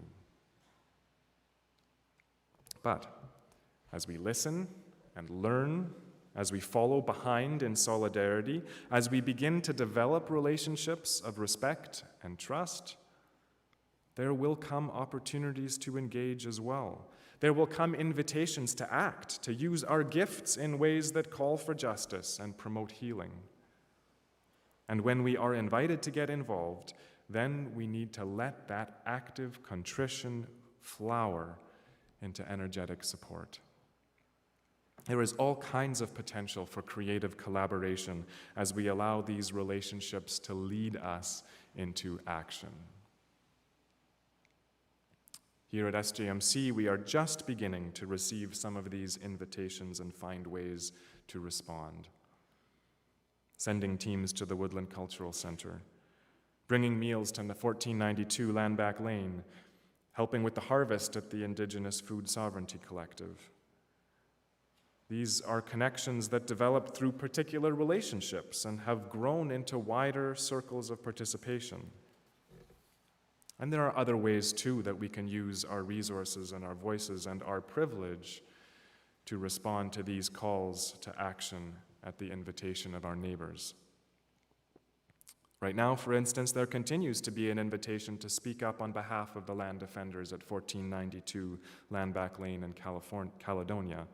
But as we listen and learn, as we follow behind in solidarity, as we begin to develop relationships of respect and trust, there will come opportunities to engage as well. There will come invitations to act, to use our gifts in ways that call for justice and promote healing. And when we are invited to get involved, then we need to let that active contrition flower into energetic support. There is all kinds of potential for creative collaboration as we allow these relationships to lead us into action. Here at SJMC, we are just beginning to receive some of these invitations and find ways to respond. Sending teams to the Woodland Cultural Center, bringing meals to 1492 Landback Lane, helping with the harvest at the Indigenous Food Sovereignty Collective. These are connections that develop through particular relationships and have grown into wider circles of participation. And there are other ways, too, that we can use our resources and our voices and our privilege to respond to these calls to action at the invitation of our neighbors. Right now, for instance, there continues to be an invitation to speak up on behalf of the land defenders at 1492 Landback Lane in Caledonia,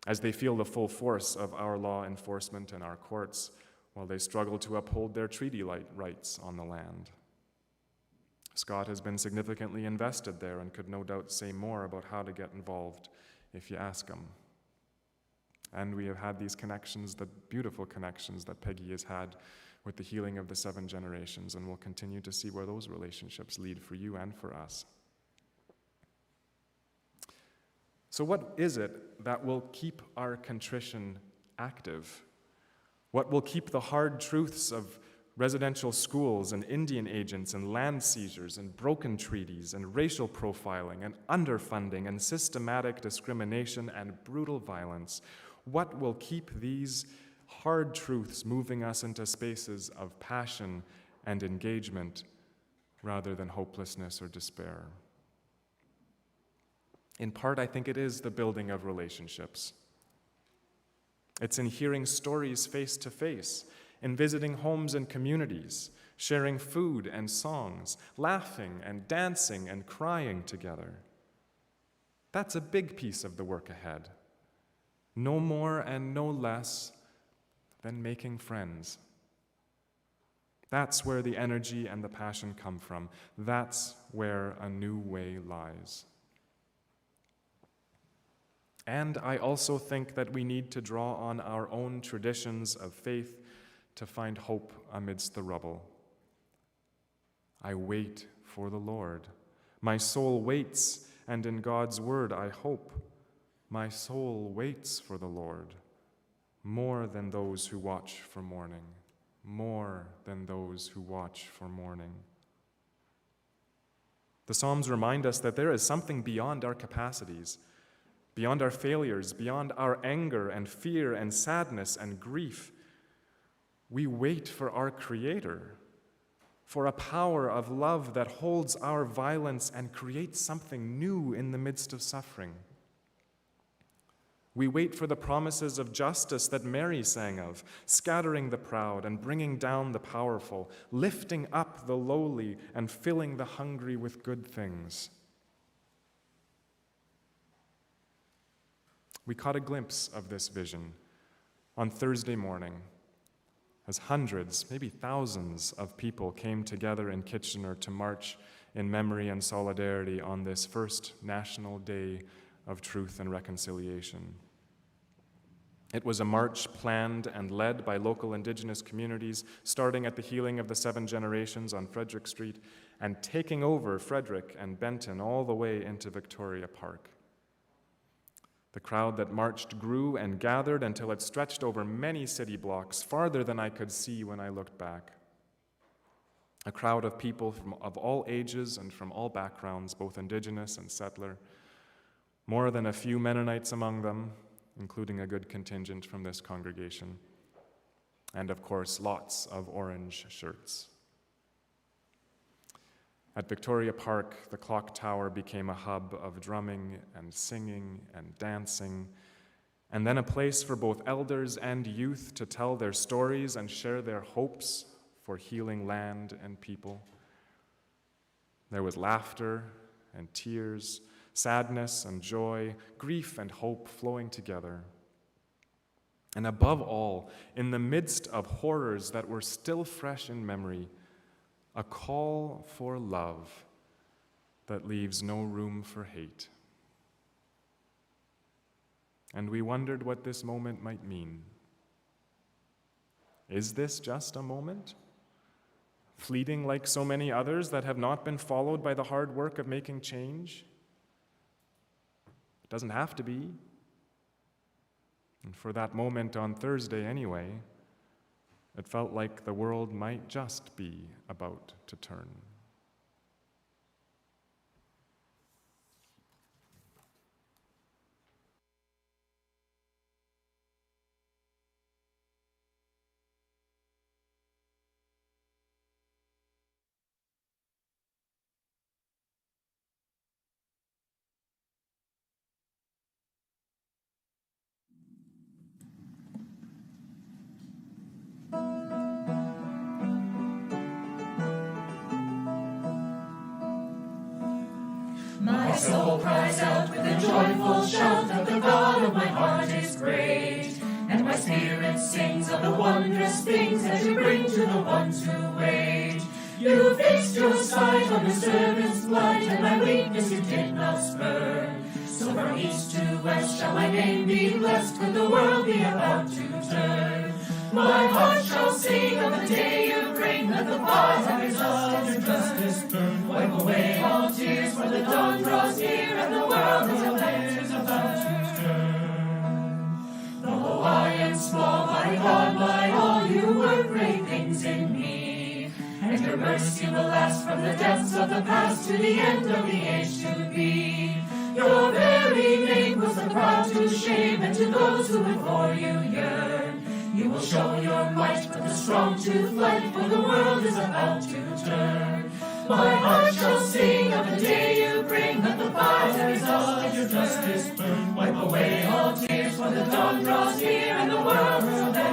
as they feel the full force of our law enforcement and our courts while they struggle to uphold their treaty rights on the land. Scott has been significantly invested there and could no doubt say more about how to get involved if you ask him. And we have had these connections, the beautiful connections that Peggy has had with the healing of the 7 generations, and we'll continue to see where those relationships lead for you and for us. So what is it that will keep our contrition active? What will keep the hard truths of residential schools and Indian agents and land seizures and broken treaties and racial profiling and underfunding and systematic discrimination and brutal violence? What will keep these hard truths moving us into spaces of passion and engagement rather than hopelessness or despair? In part, I think it is the building of relationships. It's in hearing stories face to face, in visiting homes and communities, sharing food and songs, laughing and dancing and crying together. That's a big piece of the work ahead. No more and no less than making friends. That's where the energy and the passion come from. That's where a new way lies. And I also think that we need to draw on our own traditions of faith to find hope amidst the rubble. I wait for the Lord. My soul waits, and in God's word I hope. My soul waits for the Lord, more than those who watch for morning, more than those who watch for morning. The Psalms remind us that there is something beyond our capacities, beyond our failures, beyond our anger and fear and sadness and grief. We wait for our Creator, for a power of love that holds our violence and creates something new in the midst of suffering. We wait for the promises of justice that Mary sang of, scattering the proud and bringing down the powerful, lifting up the lowly and filling the hungry with good things. We caught a glimpse of this vision on Thursday morning as hundreds, maybe thousands of people came together in Kitchener to march in memory and solidarity on this first National Day of Truth and Reconciliation. It was a march planned and led by local Indigenous communities, starting at the Healing of the Seven Generations on Frederick Street and taking over Frederick and Benton all the way into Victoria Park. The crowd that marched grew and gathered until it stretched over many city blocks, farther than I could see when I looked back. A crowd of people of all ages and from all backgrounds, both Indigenous and settler. More than a few Mennonites among them, including a good contingent from this congregation. And of course, lots of orange shirts. At Victoria Park, the clock tower became a hub of drumming and singing and dancing, and then a place for both elders and youth to tell their stories and share their hopes for healing land and people. There was laughter and tears, sadness and joy, grief and hope flowing together. And above all, in the midst of horrors that were still fresh in memory, a call for love that leaves no room for hate. And we wondered what this moment might mean. Is this just a moment? Fleeting like so many others that have not been followed by the hard work of making change? It doesn't have to be. And for that moment on Thursday anyway, it felt like the world might just be about to turn. My soul cries out with a joyful shout that the God of my heart is great, and my spirit sings of the wondrous things that you bring to the ones who wait. You fixed your sight on the servant's plight, and my weakness you did not spurn. So from east to west shall my name be blessed, when the world be about to turn. My heart shall sing of the day you bring, let the fires of his love and justice burn. Wipe away all tears, for the dawn draws near, and the world is about to turn. The Hawaiian small, my God, my all, you work great things in me. And your mercy will last from the depths of the past to the end of the age to be. Your very name was the proud to shame, and to those who would for you yearn. You will show your might, put the strong to flight, for the world is about to turn. My heart shall sing of the day you bring, let the fires of your justice burn. Wipe away all tears when the dawn draws near, and the world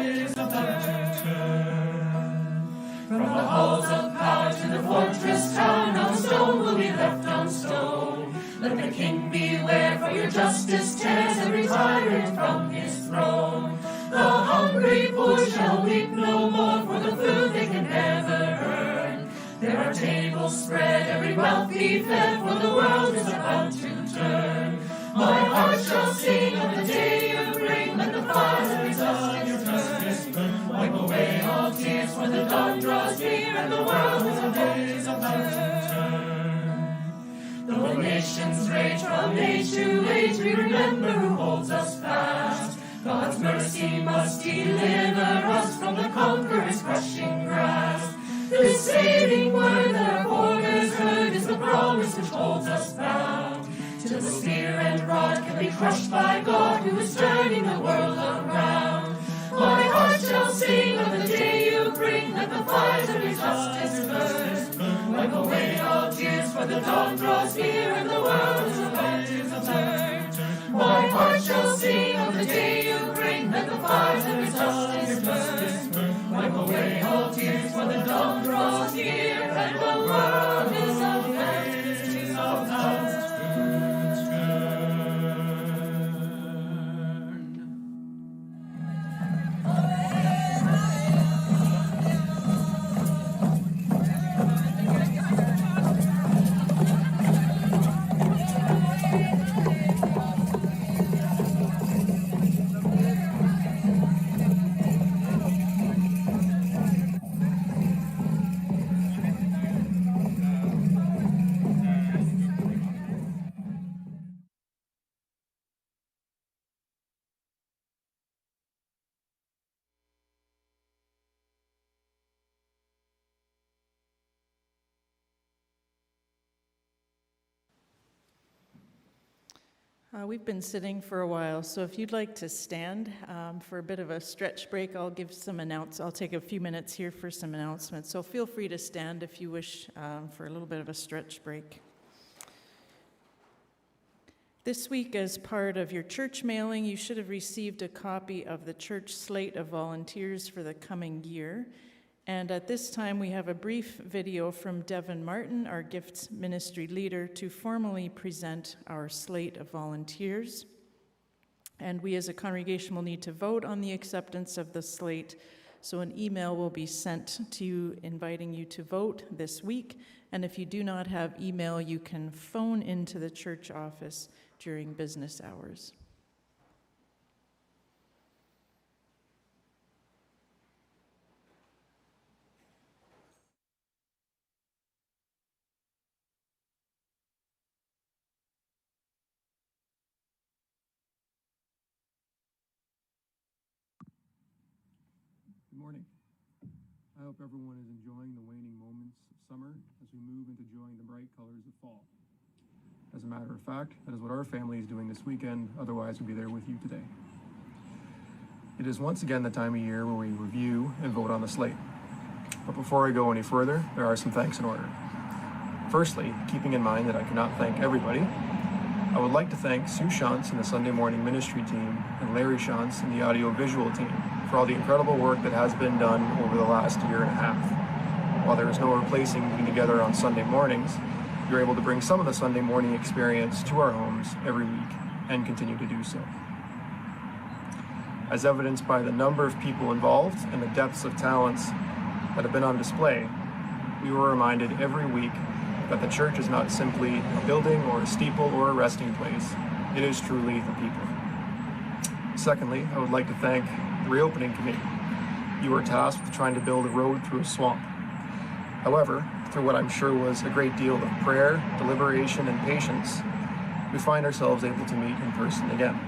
is about to turn. From the halls of power to the fortress tower, not a stone will be left on stone. Let the king beware, for your justice tears every tyrant from his throne. The hungry poor shall weep no more for the food they can never earn. There are tables spread, every wealthy fed, for the world is about to turn. My heart shall sing of the day you bring, let the fires of your justice burn. Wipe away all tears when the dawn draws near, and the world is about to turn. Though nations rage from age to age, we remember who holds us fast. God's mercy must deliver us from the conqueror's crushing grasp. This saving word that our forebears heard is the promise which holds us bound. Till the spear and rod can be crushed by God, who is turning the world around. My heart shall sing of the day you bring, let the fires of your justice burn. Wipe away all tears, for the dawn draws near, and the world is about to turn. My heart shall sing of the day you bring, let the fires of your justice burn. Wipe away all tears, for the dawn draws near, and the world is about to turn. We've been sitting for a while, so if you'd like to stand for a bit of a stretch break, I'll take a few minutes here for some announcements. So feel free to stand if you wish for a little bit of a stretch break. This week, as part of your church mailing, you should have received a copy of the church slate of volunteers for the coming year. And at this time, we have a brief video from Devin Martin, our gifts ministry leader, to formally present our slate of volunteers. And we as a congregation will need to vote on the acceptance of the slate. So an email will be sent to you inviting you to vote this week. And if you do not have email, you can phone into the church office during business hours. Good morning. I hope everyone is enjoying the waning moments of summer as we move into enjoying the bright colors of fall. As a matter of fact, that is what our family is doing this weekend, otherwise we'd be there with you today. It is once again the time of year where we review and vote on the slate. But before I go any further, there are some thanks in order. Firstly, keeping in mind that I cannot thank everybody, I would like to thank Sue Shantz and the Sunday morning ministry team and Larry Shantz and the audio-visual team for all the incredible work that has been done over the last year and a half. While there is no replacing being together on Sunday mornings, you're able to bring some of the Sunday morning experience to our homes every week and continue to do so. As evidenced by the number of people involved and the depths of talents that have been on display, we were reminded every week that the church is not simply a building or a steeple or a resting place. It is truly the people. Secondly, I would like to thank the reopening committee. You were tasked with trying to build a road through a swamp. However, through what I'm sure was a great deal of prayer, deliberation, and patience, we find ourselves able to meet in person again.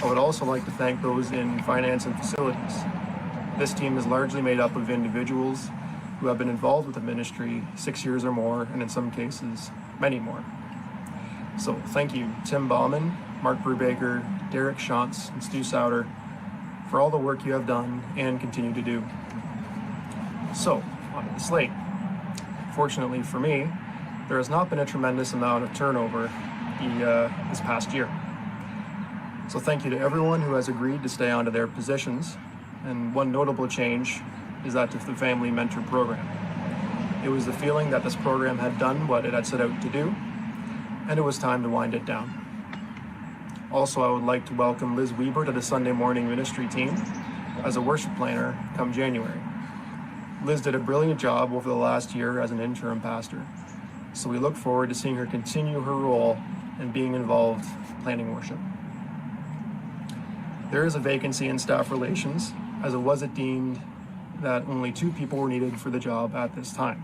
I would also like to thank those in finance and facilities. This team is largely made up of individuals who have been involved with the ministry 6 years or more, and in some cases, many more. So thank you, Tim Bauman, Mark Brubaker, Derek Shantz, and Stu Souter, for all the work you have done and continue to do. So, on to the slate. Fortunately for me, there has not been a tremendous amount of turnover this past year. So thank you to everyone who has agreed to stay on to their positions. And one notable change is that to the Family Mentor Program. It was the feeling that this program had done what it had set out to do, and it was time to wind it down. Also, I would like to welcome Liz Weber to the Sunday morning ministry team as a worship planner come January. Liz did a brilliant job over the last year as an interim pastor, so we look forward to seeing her continue her role in being involved planning worship. There is a vacancy in staff relations, as it was deemed that only 2 people were needed for the job at this time.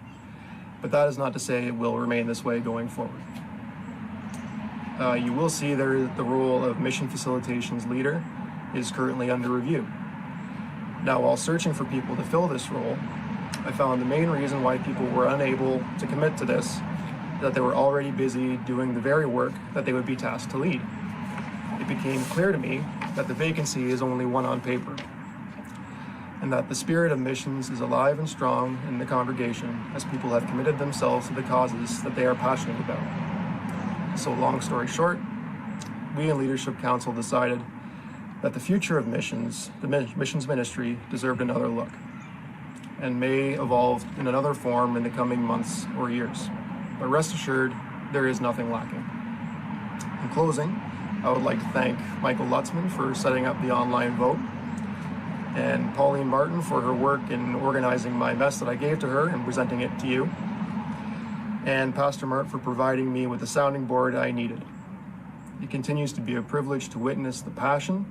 But that is not to say it will remain this way going forward. You will see there the role of Mission Facilitations Leader is currently under review. Now, while searching for people to fill this role, I found the main reason why people were unable to commit to this, that they were already busy doing the very work that they would be tasked to lead. It became clear to me that the vacancy is only one on paper, and that the spirit of missions is alive and strong in the congregation as people have committed themselves to the causes that they are passionate about. So long story short, we in Leadership Council decided that the future of missions, the missions ministry, deserved another look and may evolve in another form in the coming months or years. But rest assured, there is nothing lacking. In closing, I would like to thank Michael Lutzman for setting up the online vote, and Pauline Martin for her work in organizing my mess that I gave to her and presenting it to you, and Pastor Mark for providing me with the sounding board I needed. It continues to be a privilege to witness the passion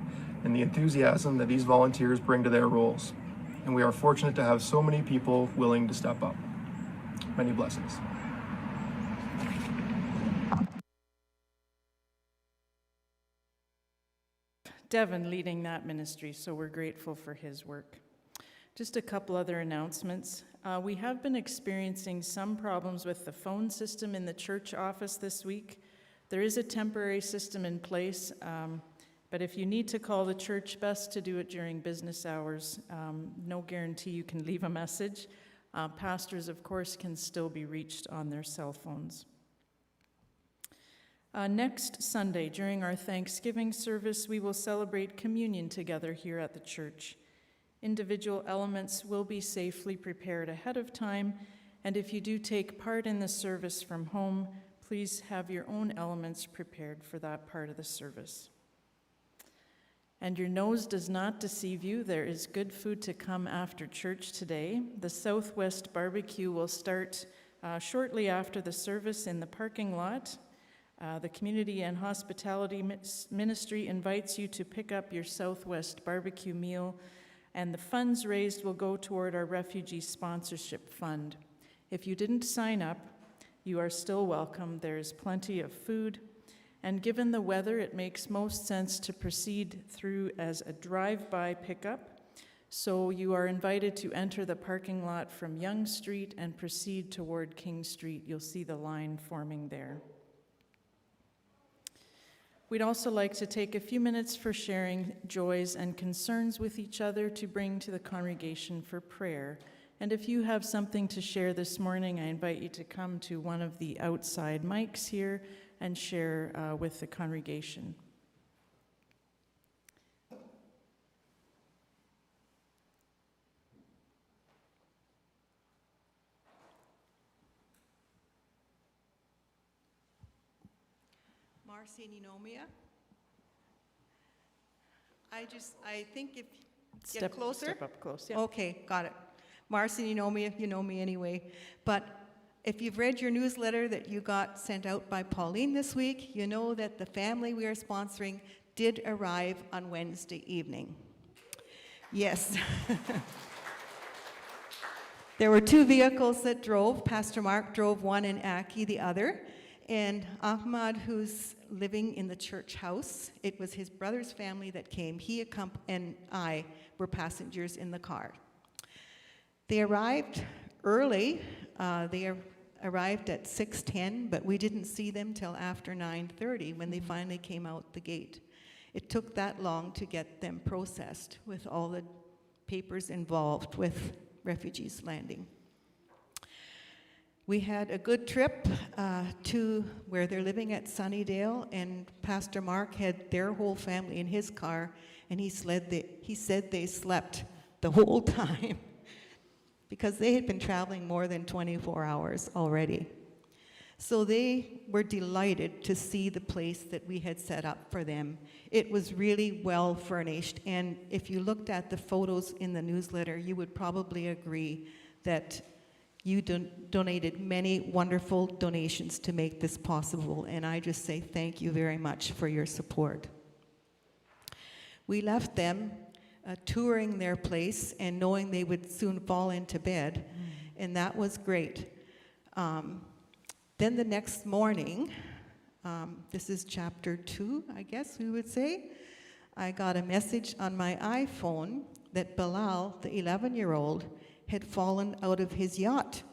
and the enthusiasm that these volunteers bring to their roles, and we are fortunate to have so many people willing to step up. Many blessings. Devin leading that ministry, so we're grateful for his work. Just a couple other announcements. We have been experiencing some problems with the phone system in the church office this week. There is a temporary system in place, but if you need to call the church, best to do it during business hours. No guarantee you can leave a message. Pastors, of course, can still be reached on their cell phones. Next Sunday, during our Thanksgiving service, we will celebrate communion together here at the church. Individual elements will be safely prepared ahead of time, and if you do take part in the service from home, please have your own elements prepared for that part of the service. And your nose does not deceive you. There is good food to come after church today. The Southwest Barbecue will start shortly after the service in the parking lot. The Community and Hospitality Ministry invites you to pick up your Southwest Barbecue meal, and the funds raised will go toward our Refugee Sponsorship Fund. If you didn't sign up, you are still welcome. There is plenty of food, and given the weather, it makes most sense to proceed through as a drive-by pickup. So you are invited to enter the parking lot from Yonge Street and proceed toward King Street. You'll see the line forming there. We'd also like to take a few minutes for sharing joys and concerns with each other to bring to the congregation for prayer. And if you have something to share this morning, I invite you to come to one of the outside mics here and share with the congregation. Marcia, Ninomiya. I think if you get closer. Step up close, yeah. Okay, got it. Marcia, Ninomiya, you know me anyway. But if you've read your newsletter that you got sent out by Pauline this week, you know that the family we are sponsoring did arrive on Wednesday evening. Yes. There were 2 vehicles that drove. Pastor Mark drove one and Aki the other. And Ahmad, who's living in the church house. It was his brother's family that came. He and I were passengers in the car. They arrived early. They arrived at 6:10, but we didn't see them till after 9:30 when they finally came out the gate. It took that long to get them processed with all the papers involved with refugees landing. We had a good trip to where they're living at Sunnydale, and Pastor Mark had their whole family in his car, and he said they slept the whole time because they had been traveling more than 24 hours already. So they were delighted to see the place that we had set up for them. It was really well furnished, and if you looked at the photos in the newsletter, you would probably agree that you donated many wonderful donations to make this possible, and I just say thank you very much for your support. We left them touring their place and knowing they would soon fall into bed, and that was great. Then the next morning, this is chapter 2, I guess we would say, I got a message on my iPhone that Bilal, the 11-year-old, had fallen out of his yacht.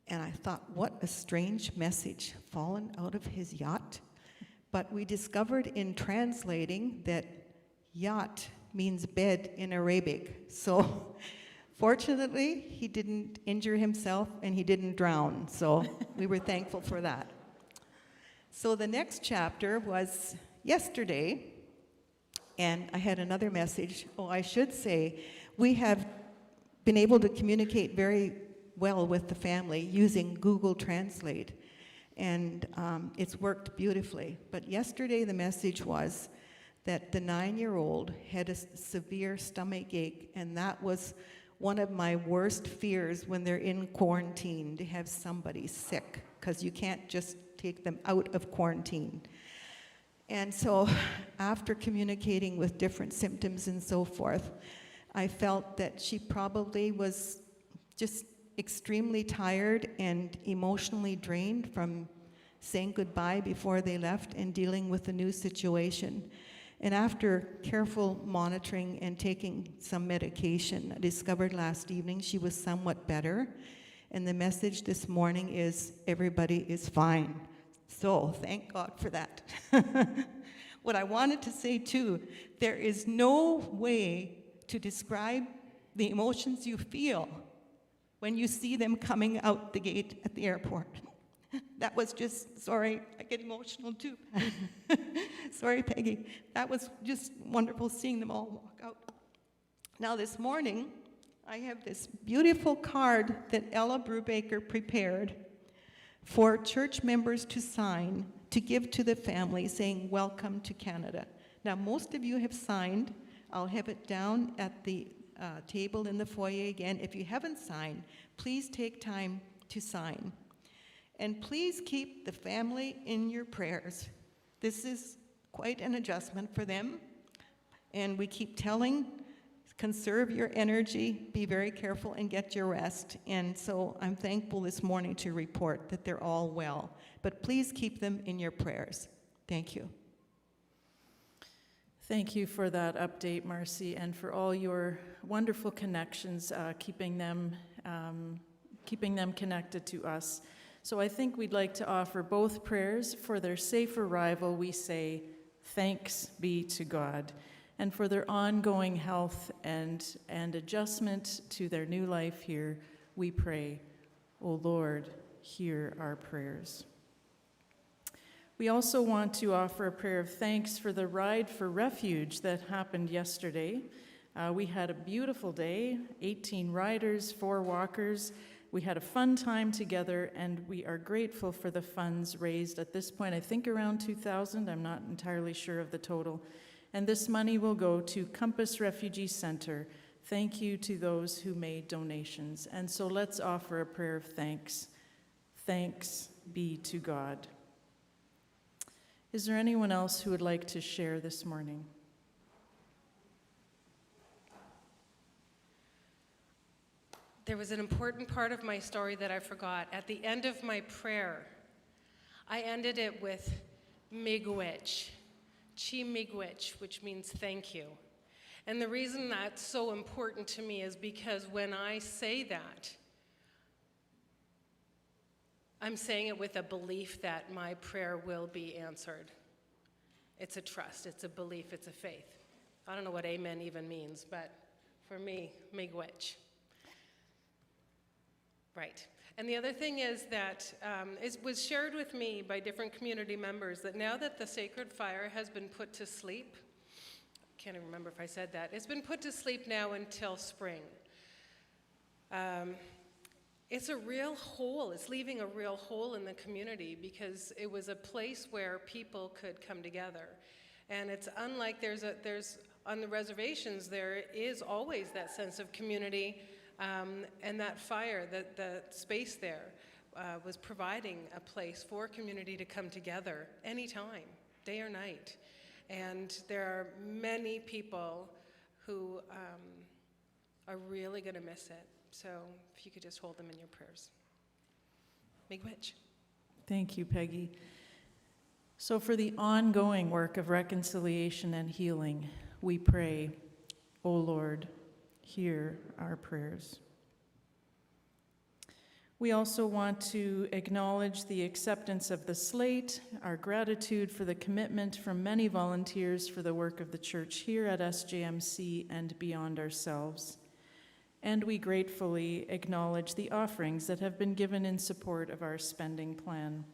And I thought, what a strange message, fallen out of his yacht. But we discovered in translating that yacht means bed in Arabic. So fortunately, he didn't injure himself and he didn't drown. So we were thankful for that. So the next chapter was yesterday, and I had another message. Oh, I should say, we have been able to communicate very well with the family using Google Translate, and it's worked beautifully. But yesterday the message was that the 9-year-old had a severe stomach ache, and that was one of my worst fears when they're in quarantine, to have somebody sick, because you can't just take them out of quarantine. And so after communicating with different symptoms and so forth, I felt that she probably was just extremely tired and emotionally drained from saying goodbye before they left and dealing with the new situation. And after careful monitoring and taking some medication, I discovered last evening she was somewhat better. And the message this morning is, everybody is fine. So thank God for that. What I wanted to say too, there is no way to describe the emotions you feel when you see them coming out the gate at the airport. That was just, sorry, I get emotional too. Sorry, Peggy. That was just wonderful seeing them all walk out. Now this morning, I have this beautiful card that Ella Brubaker prepared for church members to sign to give to the family, saying, "Welcome to Canada." Now most of you have signed. I'll have it down at the table in the foyer again. If you haven't signed, please take time to sign. And please keep the family in your prayers. This is quite an adjustment for them. And we keep telling, conserve your energy, be very careful, and get your rest. And so I'm thankful this morning to report that they're all well. But please keep them in your prayers. Thank you. Thank you for that update, Marcia, and for all your wonderful connections, keeping them connected to us. So I think we'd like to offer both prayers. For their safe arrival, we say, thanks be to God. And for their ongoing health and adjustment to their new life here, we pray, O Lord, hear our prayers. We also want to offer a prayer of thanks for the Ride for Refuge that happened yesterday. We had a beautiful day, 18 riders, 4 walkers. We had a fun time together, and we are grateful for the funds raised at this point. I think around 2,000, I'm not entirely sure of the total. And this money will go to Compass Refugee Center. Thank you to those who made donations. And so let's offer a prayer of thanks. Thanks be to God. Is there anyone else who would like to share this morning? There was an important part of my story that I forgot. At the end of my prayer, I ended it with, miigwech, chi miigwech, which means thank you. And the reason that's so important to me is because when I say that, I'm saying it with a belief that my prayer will be answered. It's a trust, it's a belief, it's a faith. I don't know what amen even means, but for me, miigwech. Right. And the other thing is that it was shared with me by different community members that now that the sacred fire has been put to sleep, I can't even remember if I said that, it's been put to sleep now until spring. It's a real hole, it's leaving a real hole in the community because it was a place where people could come together. And it's unlike there's on the reservations, there is always that sense of community, and that fire, the space there was providing a place for community to come together anytime, day or night. And there are many people who are really going to miss it. So if you could just hold them in your prayers. Miigwech. Thank you, Peggy. So for the ongoing work of reconciliation and healing, we pray, O Lord, hear our prayers. We also want to acknowledge the acceptance of the Slate, our gratitude for the commitment from many volunteers for the work of the church here at SJMC and beyond ourselves. And we gratefully acknowledge the offerings that have been given in support of our spending plan.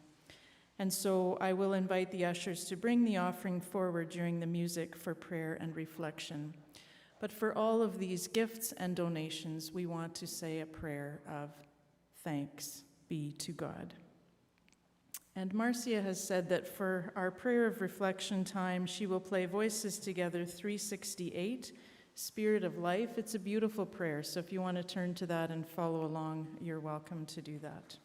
And so I will invite the ushers to bring the offering forward during the music for prayer and reflection. But for all of these gifts and donations, we want to say a prayer of thanks be to God. And Marcia has said that for our prayer of reflection time, she will play Voices Together 368, Spirit of Life. It's a beautiful prayer, so if you want to turn to that and follow along, you're welcome to do that.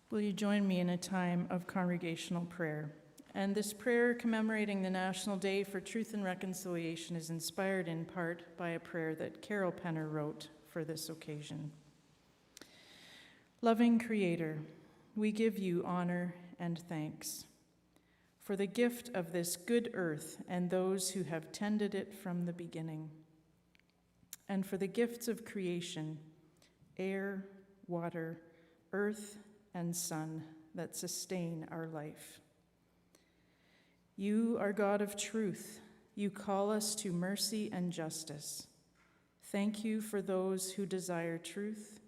Will you join me in a time of congregational prayer? And this prayer commemorating the National Day for Truth and Reconciliation is inspired in part by a prayer that Carol Penner wrote for this occasion. Loving Creator, we give you honor and thanks for the gift of this good earth and those who have tended it from the beginning, and for the gifts of creation, air, water, earth, and sun that sustain our life. You are God of truth. You call us to mercy and justice. Thank you for those who desire truth,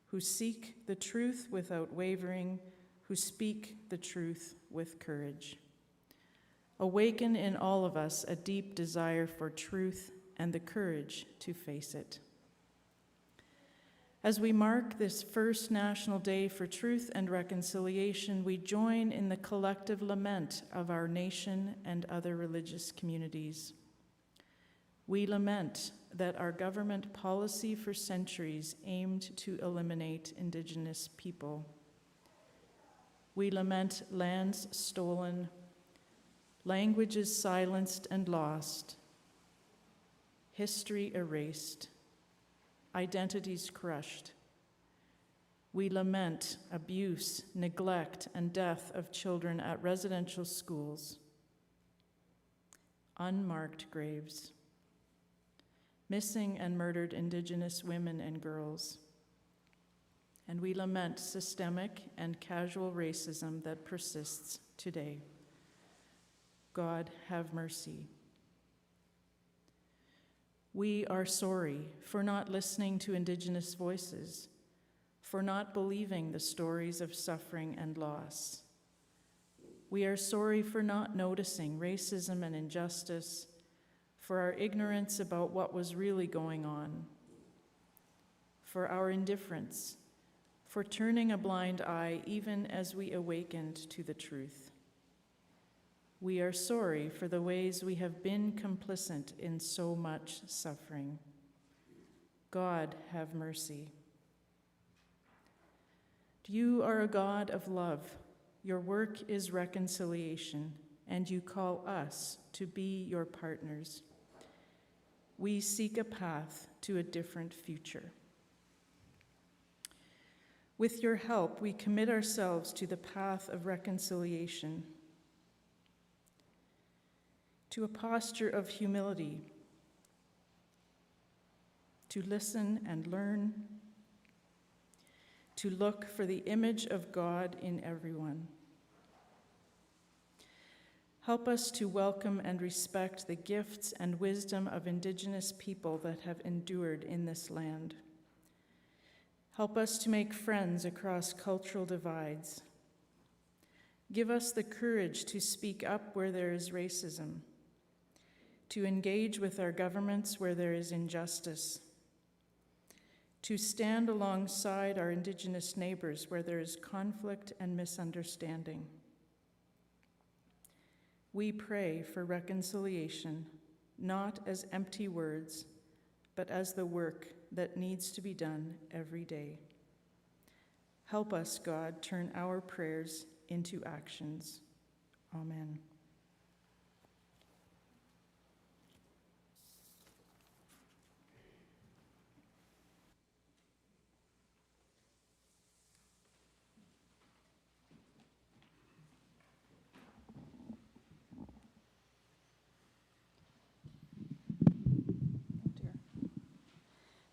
who seek the truth without wavering, who speak the truth with courage. Awaken in all of us a deep desire for truth and the courage to face it. As we mark this first National Day for Truth and Reconciliation, we join in the collective lament of our nation and other religious communities. We lament that our government policy for centuries aimed to eliminate Indigenous people. We lament lands stolen, languages silenced and lost, history erased, identities crushed. We lament abuse, neglect, and death of children at residential schools, unmarked graves, missing and murdered Indigenous women and girls, and we lament systemic and casual racism that persists today. God, have mercy. We are sorry for not listening to Indigenous voices, for not believing the stories of suffering and loss. We are sorry for not noticing racism and injustice, for our ignorance about what was really going on, for our indifference, for turning a blind eye even as we awakened to the truth. We are sorry for the ways we have been complicit in so much suffering. God, have mercy. You are a God of love. Your work is reconciliation, and you call us to be your partners. We seek a path to a different future. With your help, we commit ourselves to the path of reconciliation, to a posture of humility, to listen and learn, to look for the image of God in everyone. Help us to welcome and respect the gifts and wisdom of Indigenous people that have endured in this land. Help us to make friends across cultural divides. Give us the courage to speak up where there is racism, to engage with our governments where there is injustice, to stand alongside our Indigenous neighbors where there is conflict and misunderstanding. We pray for reconciliation, not as empty words, but as the work that needs to be done every day. Help us, God, turn our prayers into actions. Amen.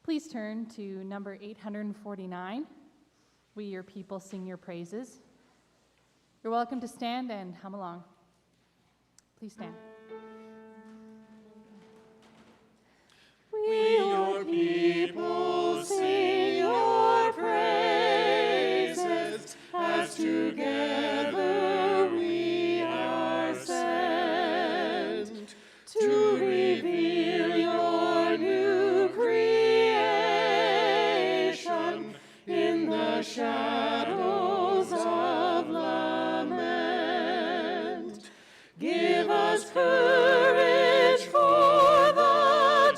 Please turn to number 849. We, your people, sing your praises. You're welcome to stand and hum along. Please stand. We, your people, sing your praises, as together we are sent to reveal your new creation in the shadows of lament. Give us courage for the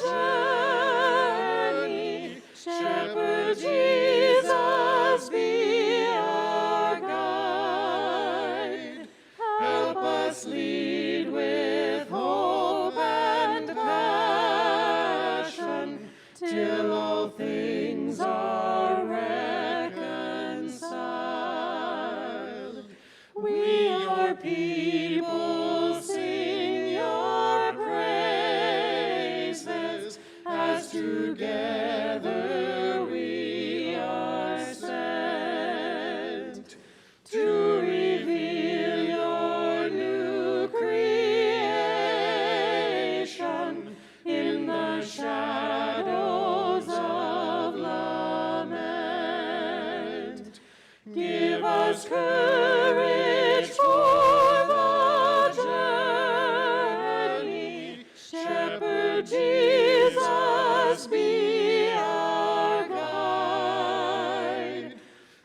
journey. Shepherd Jesus, be our guide. Help us lead with hope and passion till all things are reconciled. We, your people, sing your praises, as together we are sent to reveal your new creation in the shadows of lament. Give us courage for the journey. Shepherd Jesus, be our guide.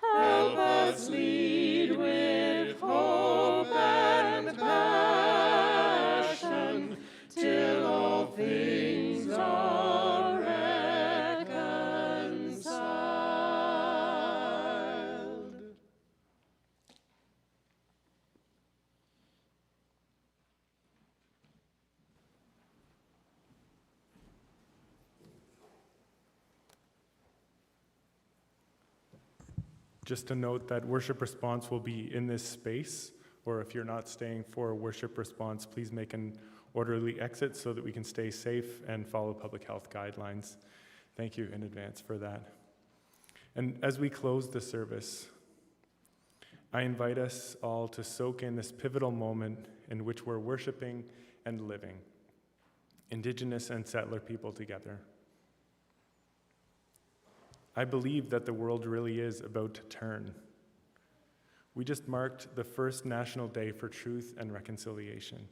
Help us lead with hope and passion till all things are reconciled. Just to note that worship response will be in this space, or if you're not staying for a worship response, please make an orderly exit so that we can stay safe and follow public health guidelines. Thank you in advance for that. And as we close the service, I invite us all to soak in this pivotal moment in which we're worshiping and living, Indigenous and settler people together. I believe that the world really is about to turn. We just marked the first National Day for Truth and Reconciliation.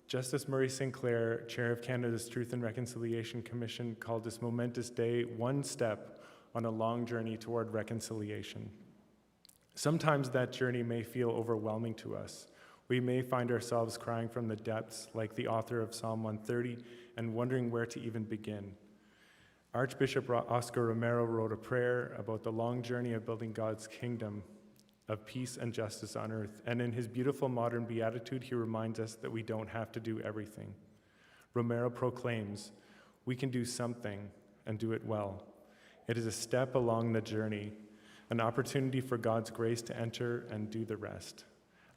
Justice Murray Sinclair, chair of Canada's Truth and Reconciliation Commission, called this momentous day one step on a long journey toward reconciliation. Sometimes that journey may feel overwhelming to us. We may find ourselves crying from the depths, like the author of Psalm 130, and wondering where to even begin. Archbishop Oscar Romero wrote a prayer about the long journey of building God's kingdom of peace and justice on earth, and in his beautiful modern beatitude, he reminds us that we don't have to do everything. Romero proclaims, we can do something and do it well. It is a step along the journey, an opportunity for God's grace to enter and do the rest.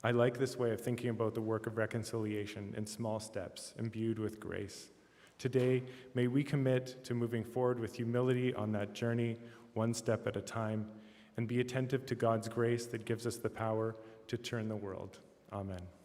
I like this way of thinking about the work of reconciliation in small steps, imbued with grace. Today, may we commit to moving forward with humility on that journey, one step at a time, and be attentive to God's grace that gives us the power to turn the world. Amen.